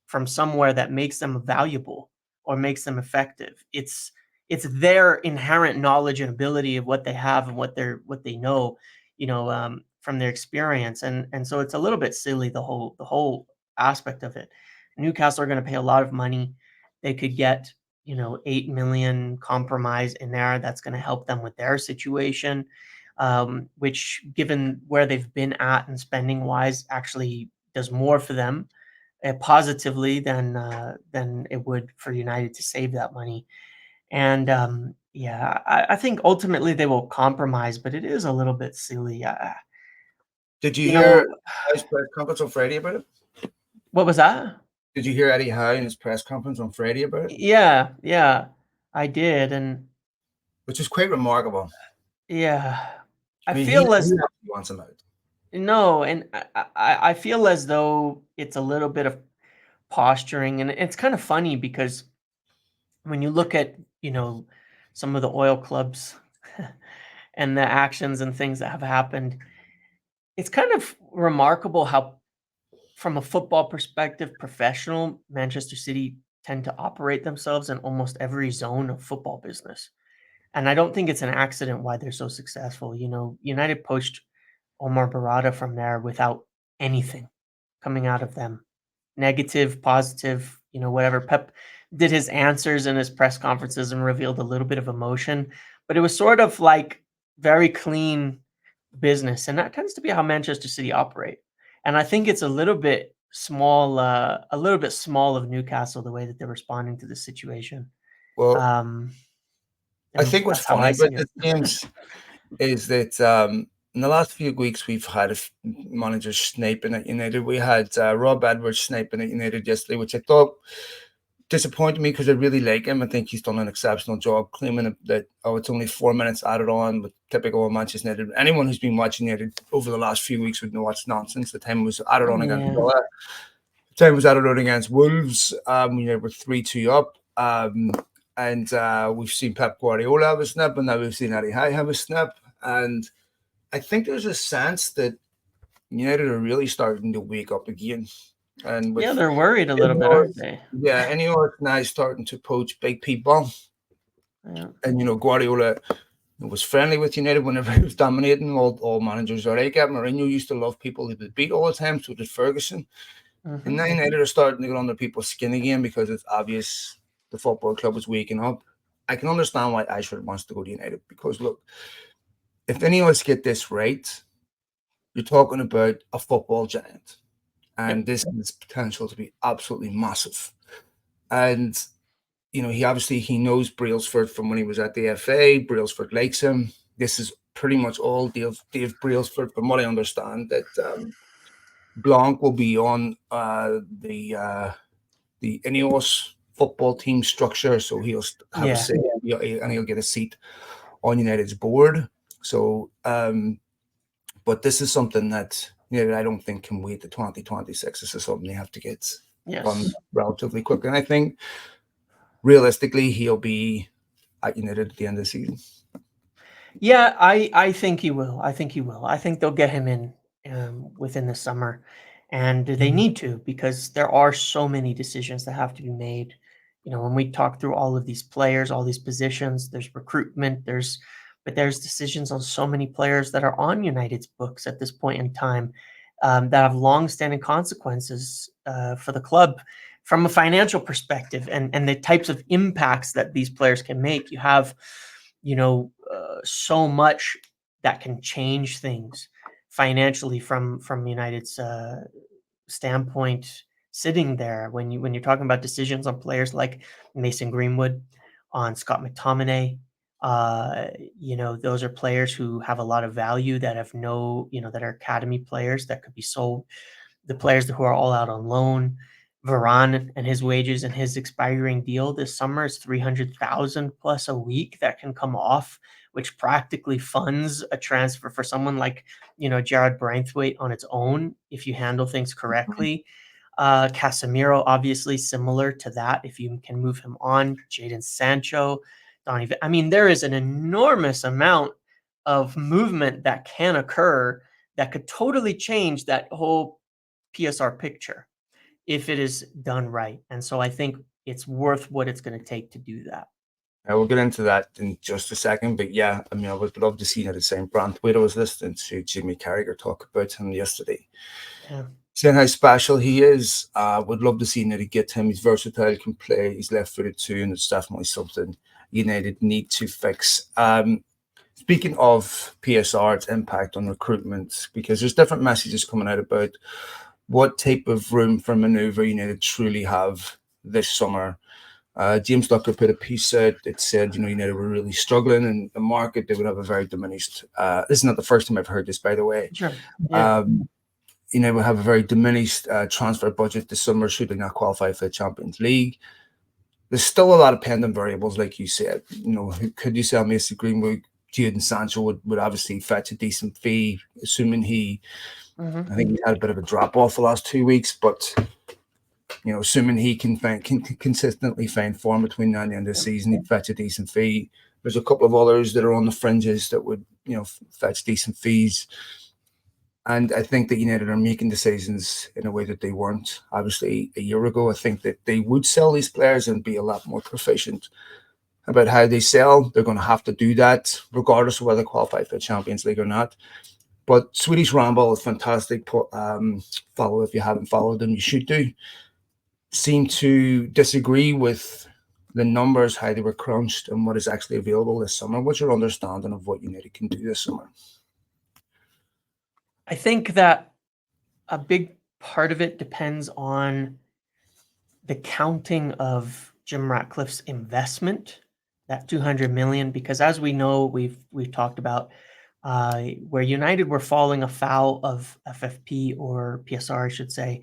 from somewhere that makes them valuable or makes them effective. It's their inherent knowledge and ability of what they have and what they know, from their experience. And so it's a little bit silly, the whole aspect of it. Newcastle are going to pay a lot of money. They could get, 8 million compromise in there. That's going to help them with their situation, which, given where they've been at and spending wise, actually does more for them positively than it would for United to save that money. And yeah, I think ultimately they will compromise, but it is a little bit silly. Did you You hear know, his press conference on Friday about it? what was that? Did you hear Eddie Howe in his press conference on Friday about it? Yeah, I did, and Which is quite remarkable. yeah, I He feel as wants him out. no, and I feel as though it's a little bit of posturing, and it's kind of funny because when you look at some of the oil clubs and the actions and things that have happened, it's kind of remarkable how, from a football perspective, professional Manchester City tend to operate themselves in almost every zone of football business. And I don't think it's an accident why they're so successful. United poached Omar Barada from there without anything coming out of them. Negative, positive, whatever. Pep did his answers in his press conferences and revealed a little bit of emotion, but it was sort of like very clean business. And that tends to be how Manchester City operate. And I think it's a little bit small of Newcastle, the way that they're responding to the situation. Well, Um, I and think what's that's how I funny about see this, it. James, is that in the last few weeks we've had managers sniping at United. We had Rob Edwards sniping at United yesterday, which I thought disappointed me because I really like him. I think he's done an exceptional job claiming that, it's only 4 minutes added on, but typical of Manchester United. Anyone who's been watching United over the last few weeks would know it's nonsense. The time was added on against Yeah. Villa. The time was added on against Wolves. We were 3-2 up. And we've seen Pep Guardiola have a snip, and now we've seen Eddie Howe have a snip. And I think there's a sense that United are really starting to wake up again. And with They're worried a little bit, aren't they? yeah, anyone now starting to poach big people. Yeah. And Guardiola was friendly with United whenever he was dominating. All managers are like that. Mourinho used to love people he would beat all the time, so did Ferguson. Mm-hmm. And now United are starting to get under people's skin again because it's obvious the football club is waking up. I can understand why Ashford wants to go to United because, look, if any of us get this right, you're talking about a football giant. And this has potential to be absolutely massive. And, he knows Brailsford from when he was at the FA. Brailsford likes him. This is pretty much all Dave Brailsford, from what I understand, that Blanc will be on the Ineos football team structure, so he'll have a say and he'll get a seat on United's board. So, but this is something that I don't think can wait to 2026. This is something they have to get done relatively quick. And I think realistically, he'll be at United at the end of the season? Yeah, I think he will. I think they'll get him in within the summer, and they need to, because there are so many decisions that have to be made. When we talk through all of these players, all these positions, there's recruitment, there's decisions on so many players that are on United's books at this point in time, that have long-standing consequences for the club from a financial perspective, and the types of impacts that these players can make. You have so much that can change things financially from United's standpoint, sitting there when you're talking about decisions on players like Mason Greenwood, on Scott McTominay. Those are players who have a lot of value, that have that are academy players that could be sold. The players who are all out on loan. Varane and his wages and his expiring deal this summer is 300,000 plus a week that can come off, which practically funds a transfer for someone like, Jared Braithwaite on its own, if you handle things correctly. Casemiro, obviously similar to that, if you can move him on. Jadon Sancho, Donny. I mean, there is an enormous amount of movement that can occur that could totally change that whole PSR picture if it is done right. And so I think it's worth what it's going to take to do that. We'll get into that in just a second, but yeah, I mean, I would love to see that the same Braithwaite. I was listening to Jimmy Carragher talk about him yesterday, saying how special he is. Would love to see that he get him. He's versatile, can play. He's left-footed too, and it's definitely something United need to fix. Speaking of PSR, its impact on recruitment, because there's different messages coming out about what type of room for manoeuvre United truly have this summer. James Ducker put a piece out that said, United were really struggling in the market. They would have a very diminished. This is not the first time I've heard this, by the way. Sure. Yeah. United will have a very diminished transfer budget this summer, should they not qualify for the Champions League. There's still a lot of pending variables, like you said. Could you sell Mason Greenwood? Jadon Sancho would obviously fetch a decent fee, assuming he. Mm-hmm. I think he had a bit of a drop off the last 2 weeks, but assuming he can consistently find form between now and the end of the season, he'd fetch a decent fee. There's a couple of others that are on the fringes that would, fetch decent fees. And I think that United are making decisions in a way that they weren't, obviously, a year ago. I think that they would sell these players and be a lot more proficient about how they sell. They're going to have to do that, regardless of whether they qualify for the Champions League or not. But Swedish Ramble is fantastic. Follow if you haven't followed them, you should do. Seem to disagree with the numbers, how they were crunched, and what is actually available this summer. What's your understanding of what United can do this summer? I think that a big part of it depends on the counting of Jim Ratcliffe's investment, that 200 million, because as we know, we've talked about where United were falling afoul of FFP or PSR, I should say,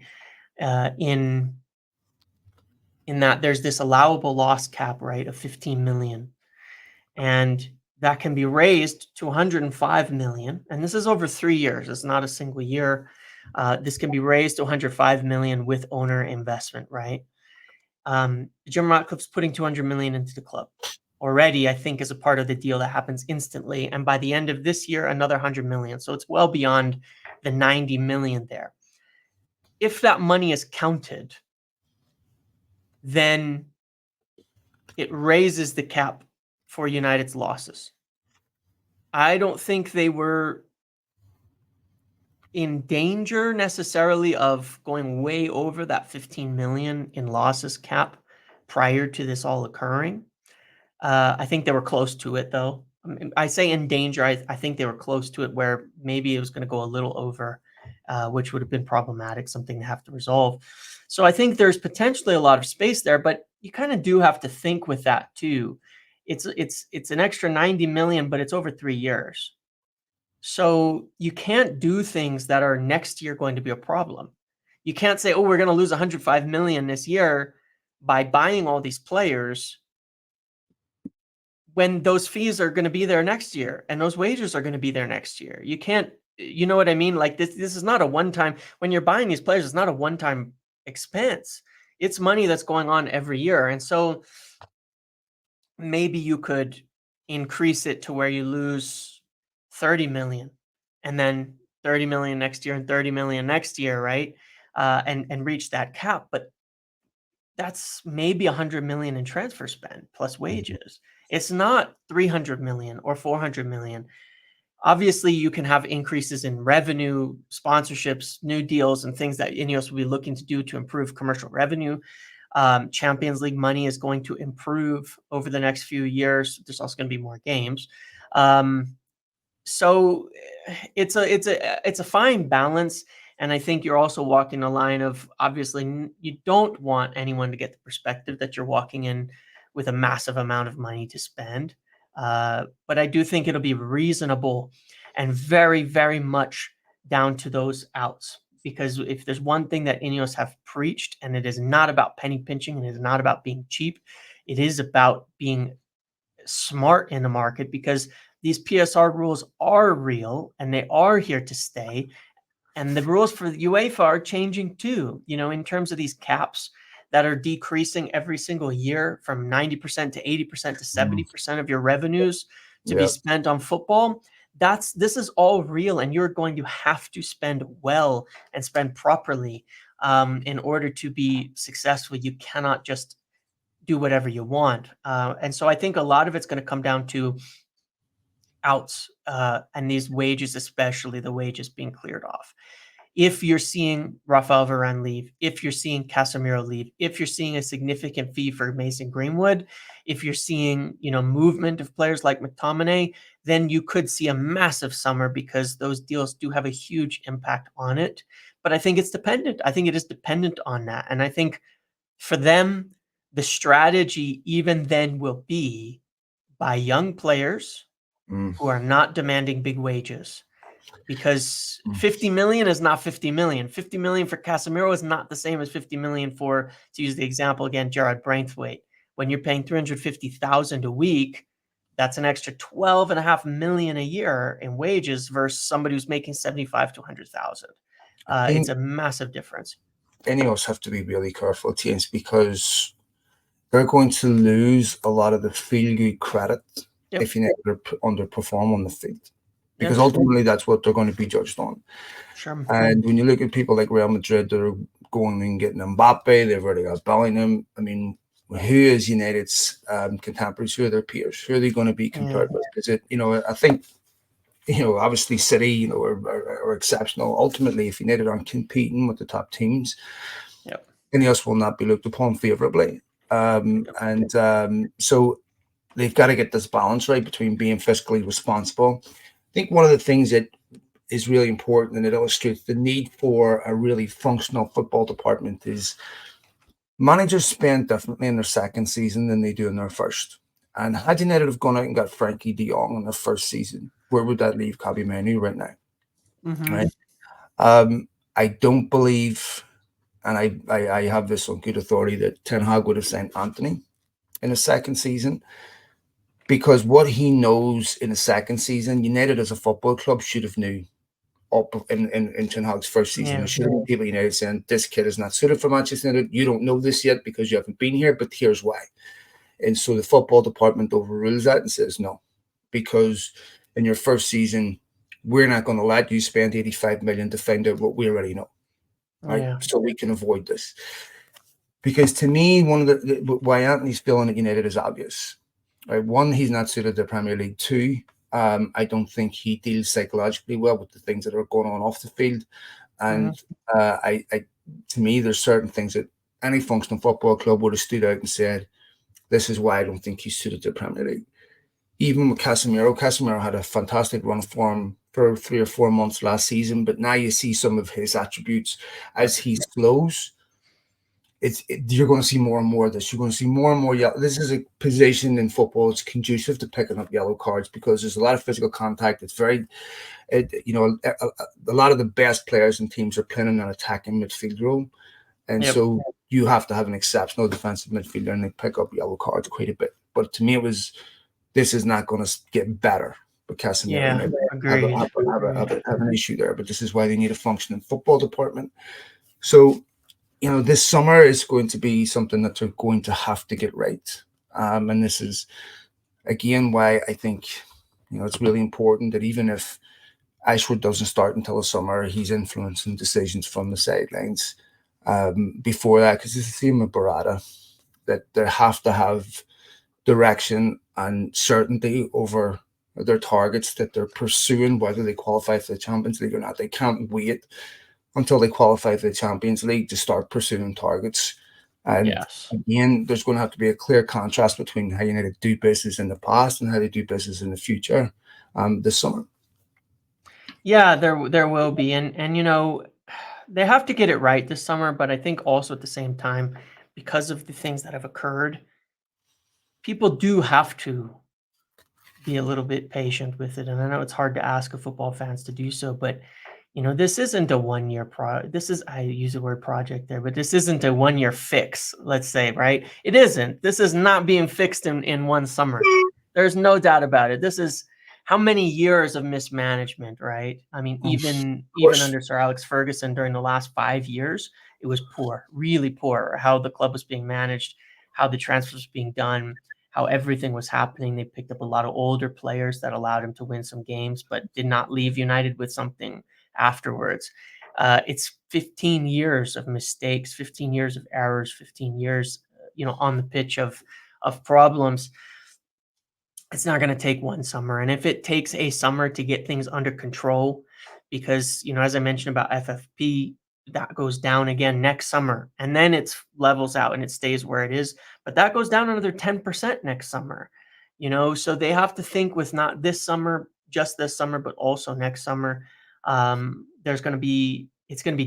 in that there's this allowable loss cap, right, of 15 million. And that can be raised to 105 million. And this is over 3 years. It's not a single year. This can be raised to 105 million with owner investment, right? Jim Ratcliffe's putting 200 million into the club already, I think, is a part of the deal that happens instantly. And by the end of this year, another 100 million. So it's well beyond the 90 million there. If that money is counted, then it raises the cap for United's losses. I don't think they were in danger necessarily of going way over that 15 million in losses cap prior to this all occurring. I think they were close to it, though. I say in danger. I think they were close to it, where maybe it was going to go a little over, which would have been problematic, something to have to resolve. So I think there's potentially a lot of space there, but you kind of do have to think with that too. It's an extra 90 million, but it's over 3 years. So you can't do things that are next year going to be a problem. You can't say, oh, we're going to lose 105 million this year by buying all these players, when those fees are going to be there next year and those wages are going to be there next year. You can't, you know what I mean? Like this is not a one-time, when you're buying these players, it's not a one-time expense. It's money that's going on every year. And so maybe you could increase it to where you lose 30 million and then 30 million next year and 30 million next year, right? And reach that cap. But that's maybe 100 million in transfer spend plus wages. It's not 300 million or 400 million. Obviously, you can have increases in revenue, sponsorships, new deals, and things that Ineos will be looking to do to improve commercial revenue. Champions League money is going to improve over the next few years. There's also going to be more games. So it's a fine balance. And I think you're also walking a line of, obviously, you don't want anyone to get the perspective that you're walking in with a massive amount of money to spend. But I do think it'll be reasonable and very, very much down to those outs. Because if there's one thing that Ineos have preached, and it is not about penny pinching and it is not about being cheap, it is about being smart in the market, because these PSR rules are real and they are here to stay. And the rules for the UEFA are changing too, in terms of these caps that are decreasing every single year from 90% to 80% to 70% of your revenues to be spent on football. This is all real, and you're going to have to spend well and spend properly in order to be successful. You cannot just do whatever you want. And so I think a lot of it's going to come down to outs and these wages, especially the wages being cleared off. If you're seeing Rafael Varane leave, if you're seeing Casemiro leave, if you're seeing a significant fee for Mason Greenwood, if you're seeing, movement of players like McTominay, then you could see a massive summer, because those deals do have a huge impact on it. But I think it's dependent. I think it is dependent on that. And I think for them, the strategy even then will be buy young players who are not demanding big wages. Because 50 million is not 50 million. 50 million for Casemiro is not the same as 50 million for, to use the example again, Gerard Braithwaite. When you're paying 350,000 a week, that's an extra 12.5 million a year in wages versus somebody who's making 75 to 100,000. It's a massive difference. Ineos have to be really careful, James, because they're going to lose a lot of the feel-good credit if you never underperform on the field. Because ultimately that's what they're going to be judged on. Sure. And when you look at people like Real Madrid, they're going and getting Mbappe, they've already got Bellingham. I mean, who is United's contemporaries? Who are their peers? Who are they going to be compared with? Because I think, obviously City, are exceptional. Ultimately, if United aren't competing with the top teams, Ineos will not be looked upon favorably. So they've got to get this balance right between being fiscally responsible. I think one of the things that is really important, and it illustrates the need for a really functional football department, is managers spend differently in their second season than they do in their first. And had United have gone out and got Frankie de Jong in their first season, where would that leave Kobbie Mainoo right now? Right? I don't believe, and I have this on good authority, that Ten Hag would have signed Anthony in the second season. Because what he knows in the second season, United as a football club should have knew up in Ten Hag's first season. There should have been people at United saying, this kid is not suited for Manchester United. You don't know this yet because you haven't been here, but here's why. And so the football department overrules that and says, no, because in your first season, we're not going to let you spend 85 million to find out what we already know. Right? So we can avoid this. Because to me, one of the why Anthony's feeling at United is obvious. Right? One, he's not suited to the Premier League. Two, I don't think he deals psychologically well with the things that are going on off the field. And to me, there's certain things that any functional football club would have stood out and said, this is why I don't think he's suited to the Premier League. Even with Casemiro had a fantastic run of form for 3 or 4 months last season, but now you see some of his attributes as he slows. You're going to see more and more of this. You're going to see more and more yellow. This is a position in football that's conducive to picking up yellow cards because there's a lot of physical contact. It's very, a lot of the best players and teams are playing in an attacking midfield role. And so you have to have an exceptional defensive midfielder and they pick up yellow cards quite a bit. But to me, this is not going to get better because Casemiro have an issue there. But this is why they need a functioning football department. So, this summer is going to be something that they're going to have to get right. And this is, again, why I think, it's really important that even if Ashworth doesn't start until the summer, he's influencing decisions from the sidelines before that, because it's the same with Barada, that they have to have direction and certainty over their targets that they're pursuing, whether they qualify for the Champions League or not. They can't wait until they qualify for the Champions League to start pursuing targets. And Yes. again, there's going to have to be a clear contrast between how United do business in the past and how they do business in the future this summer. Yeah, there will be, and they have to get it right this summer. But I think also at the same time, because of the things that have occurred, people do have to be a little bit patient with it. And I know it's hard to ask of football fans to do so, but this isn't a 1-year I use the word project there, but this isn't a 1-year fix, let's say, right? It isn't. This is not being fixed in one summer. There's no doubt about it. This is how many years of mismanagement, right? I mean, even under Sir Alex Ferguson during the last 5 years, it was poor, really poor, how the club was being managed, how the transfers was being done, how everything was happening. They picked up a lot of older players that allowed him to win some games, but did not leave United with something afterwards. It's 15 years of mistakes, 15 years of errors, 15 years, on the pitch of problems. It's not going to take one summer. And if it takes a summer to get things under control, because, as I mentioned about FFP, that goes down again next summer, and then it levels out and it stays where it is. But that goes down another 10% next summer, so they have to think with not this summer, just this summer, but also next summer. It's going to be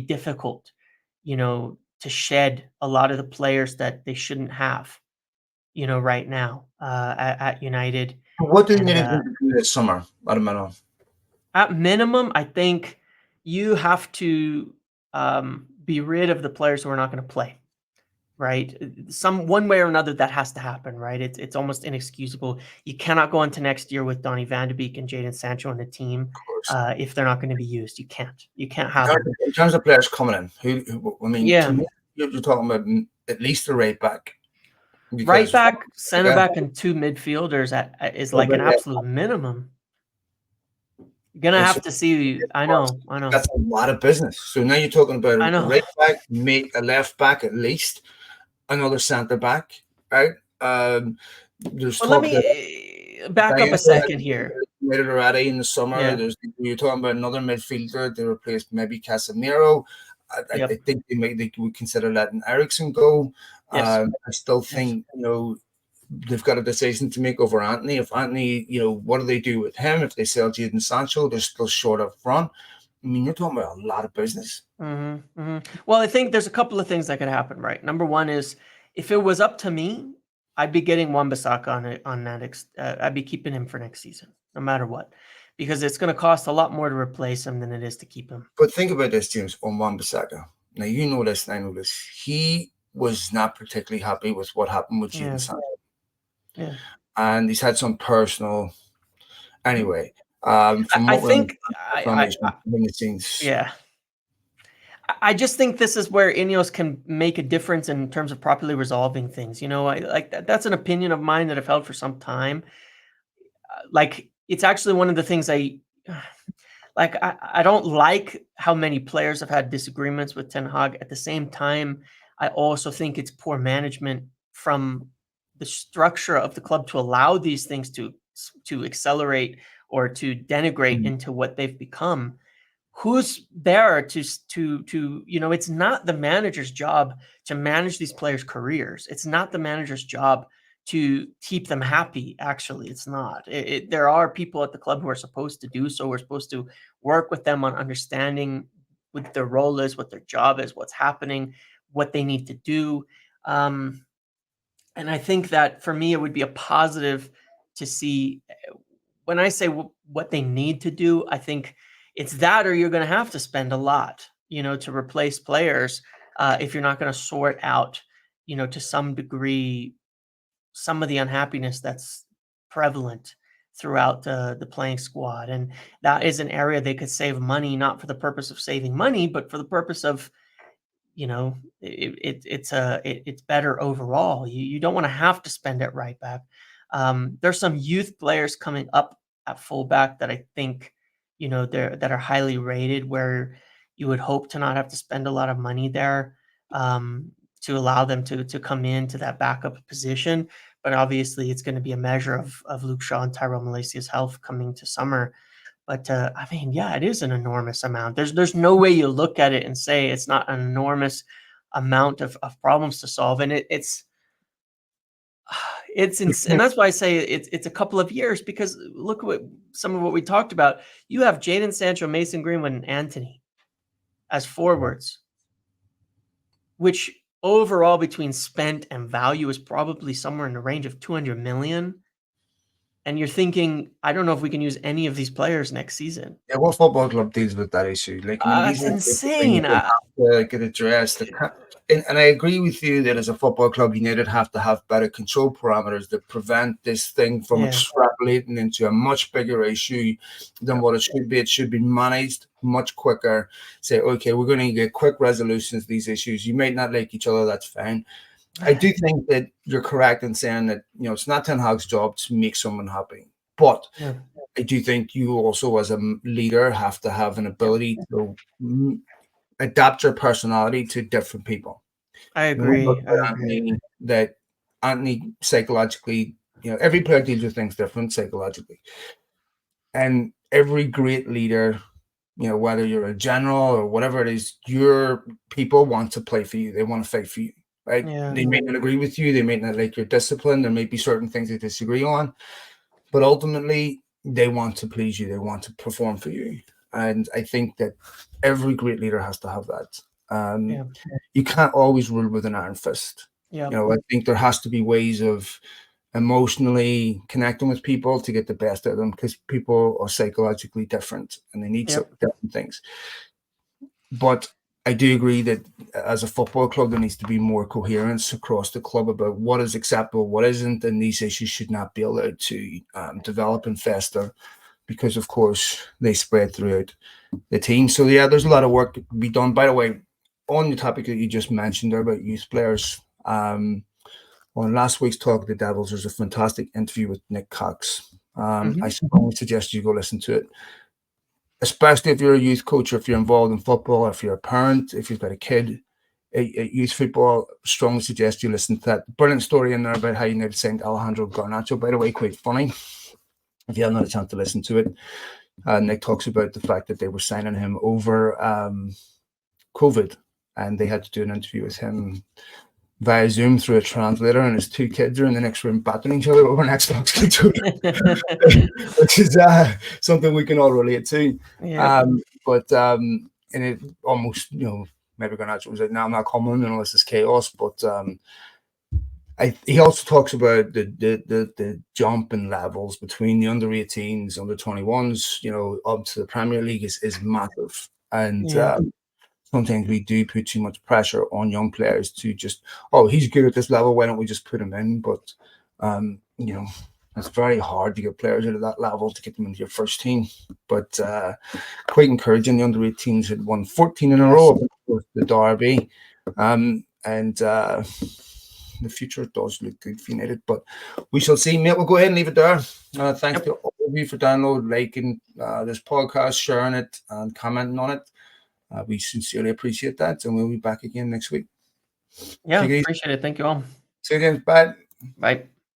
difficult, to shed a lot of the players that they shouldn't have, right now at United. What do you need to do this summer? I don't know. At minimum, I think you have to be rid of the players who are not going to play, right? One way or another, that has to happen, right? It's almost inexcusable. You cannot go into next year with Donny van de Beek and Jadon Sancho on the team if they're not going to be used. You can't have them. In terms of players coming in, who I mean, Yeah. to me, you're talking about at least a right back. Right back, center back, and 2 midfielders is like an absolute minimum. You're gonna have to see. I know. That's a lot of business. So now you're talking about a right back, a left back at least, another centre back, right? There's let me back up a second here. Already in the summer. Yeah. You're talking about another midfielder to replace maybe Casemiro. I think they would consider letting Eriksen go. Yes. I still think they've got a decision to make over Anthony. If Anthony, what do they do with him? If they sell Jadon Sancho, they're still short up front. I mean, you're talking about a lot of business. Mm-hmm, mm-hmm. Well, I think there's a couple of things that could happen, right? Number one is, if it was up to me, I'd be getting Wan-Bissaka on that. I'd be keeping him for next season, no matter what, because it's going to cost a lot more to replace him than it is to keep him. But think about this, James, on Wan-Bissaka. Now, you know this, and I know this. He was not particularly happy with what happened with Jadon Sancho. Yeah. And he's had some personal. Anyway, I just think this is where Ineos can make a difference in terms of properly resolving things. That's an opinion of mine that I've held for some time. It's actually one of the things I don't like how many players have had disagreements with Ten Hag. At the same time, I also think it's poor management from the structure of the club to allow these things to accelerate or to denigrate into what they've become. Who's there to it's not the manager's job to manage these players' careers. It's not the manager's job to keep them happy. Actually, it's not. There are people at the club who are supposed to do so. We're supposed to work with them on understanding what their role is, what their job is, what's happening, what they need to do. And I think that for me, it would be a positive to see. When I say what they need to do, I think it's that, or you're going to have to spend a lot, to replace players if you're not going to sort out, to some degree, some of the unhappiness that's prevalent throughout the playing squad. And that is an area they could save money, not for the purpose of saving money, but for the purpose of it's better overall. You don't want to have to spend at right back. There's some youth players coming up at fullback that I think, that are highly rated, where you would hope to not have to spend a lot of money there, to allow them to come into that backup position. But obviously, it's going to be a measure of Luke Shaw and Tyrell Malacia's health coming to summer. But I mean, yeah, it is an enormous amount. There's no way you look at it and say it's not an enormous amount of problems to solve, and it's and that's why I say it's a couple of years, because look at some of what we talked about. You have Jadon Sancho, Mason Greenwood, and Anthony as forwards, which overall between spent and value is probably somewhere in the range of 200 million. And you're thinking, I don't know if we can use any of these players next season. Yeah, what football club deals with that issue? Like, I mean, these That's are insane. things that have to get addressed. And I agree with you that as a football club, United have to have better control parameters that prevent this thing from extrapolating into a much bigger issue than what it should be. It should be managed much quicker. Say, okay, we're going to get quick resolutions to these issues. You might not like each other, that's fine. I do think that you're correct in saying that, it's not Ten Hag's job to make someone happy. But I do think you also, as a leader, have to have an ability to adapt your personality to different people. I agree. That Anthony psychologically, every player deals with things different psychologically. And every great leader, whether you're a general or whatever it is, your people want to play for you. They want to fight for you. Right? Yeah. They may not agree with you. They may not like your discipline. There may be certain things they disagree on. But ultimately, they want to please you. They want to perform for you. And I think that every great leader has to have that. You can't always rule with an iron fist. I think there has to be ways of emotionally connecting with people to get the best out of them, because people are psychologically different and they need different things. But I do agree that as a football club, there needs to be more coherence across the club about what is acceptable, what isn't, and these issues should not be allowed to develop and fester, because, of course, they spread throughout the team. So, there's a lot of work to be done. By the way, on the topic that you just mentioned there about youth players, on last week's Talk of the Devils, there's a fantastic interview with Nick Cox. I strongly suggest you go listen to it. Especially if you're a youth coach, or if you're involved in football, or if you're a parent, if you've got a kid at youth football, strongly suggest you listen to that. Brilliant story in there about how United signed Alejandro Garnacho, by the way, quite funny. If you haven't had a chance to listen to it, Nick talks about the fact that they were signing him over COVID, and they had to do an interview with him via Zoom through a translator, and his two kids are in the next room battling each other over an Xbox controller, which is something we can all relate to. But and it almost, maybe Garnacho was like, "No, I'm not coming unless it's chaos." But he also talks about the jump in levels between the under 18s, under 21s, up to the Premier League is massive, and sometimes we do put too much pressure on young players to just, he's good at this level, why don't we just put him in? But, it's very hard to get players out of that level to get them into your first team. But quite encouraging. The under-18s had won 14 in a row with the Derby. And the future does look good for United. But we shall see, mate. We'll go ahead and leave it there. Thanks to all of you for downloading, liking this podcast, sharing it, and commenting on it. We sincerely appreciate that, and we'll be back again next week. Yeah, appreciate it. Thank you all. See you again. Bye. Bye.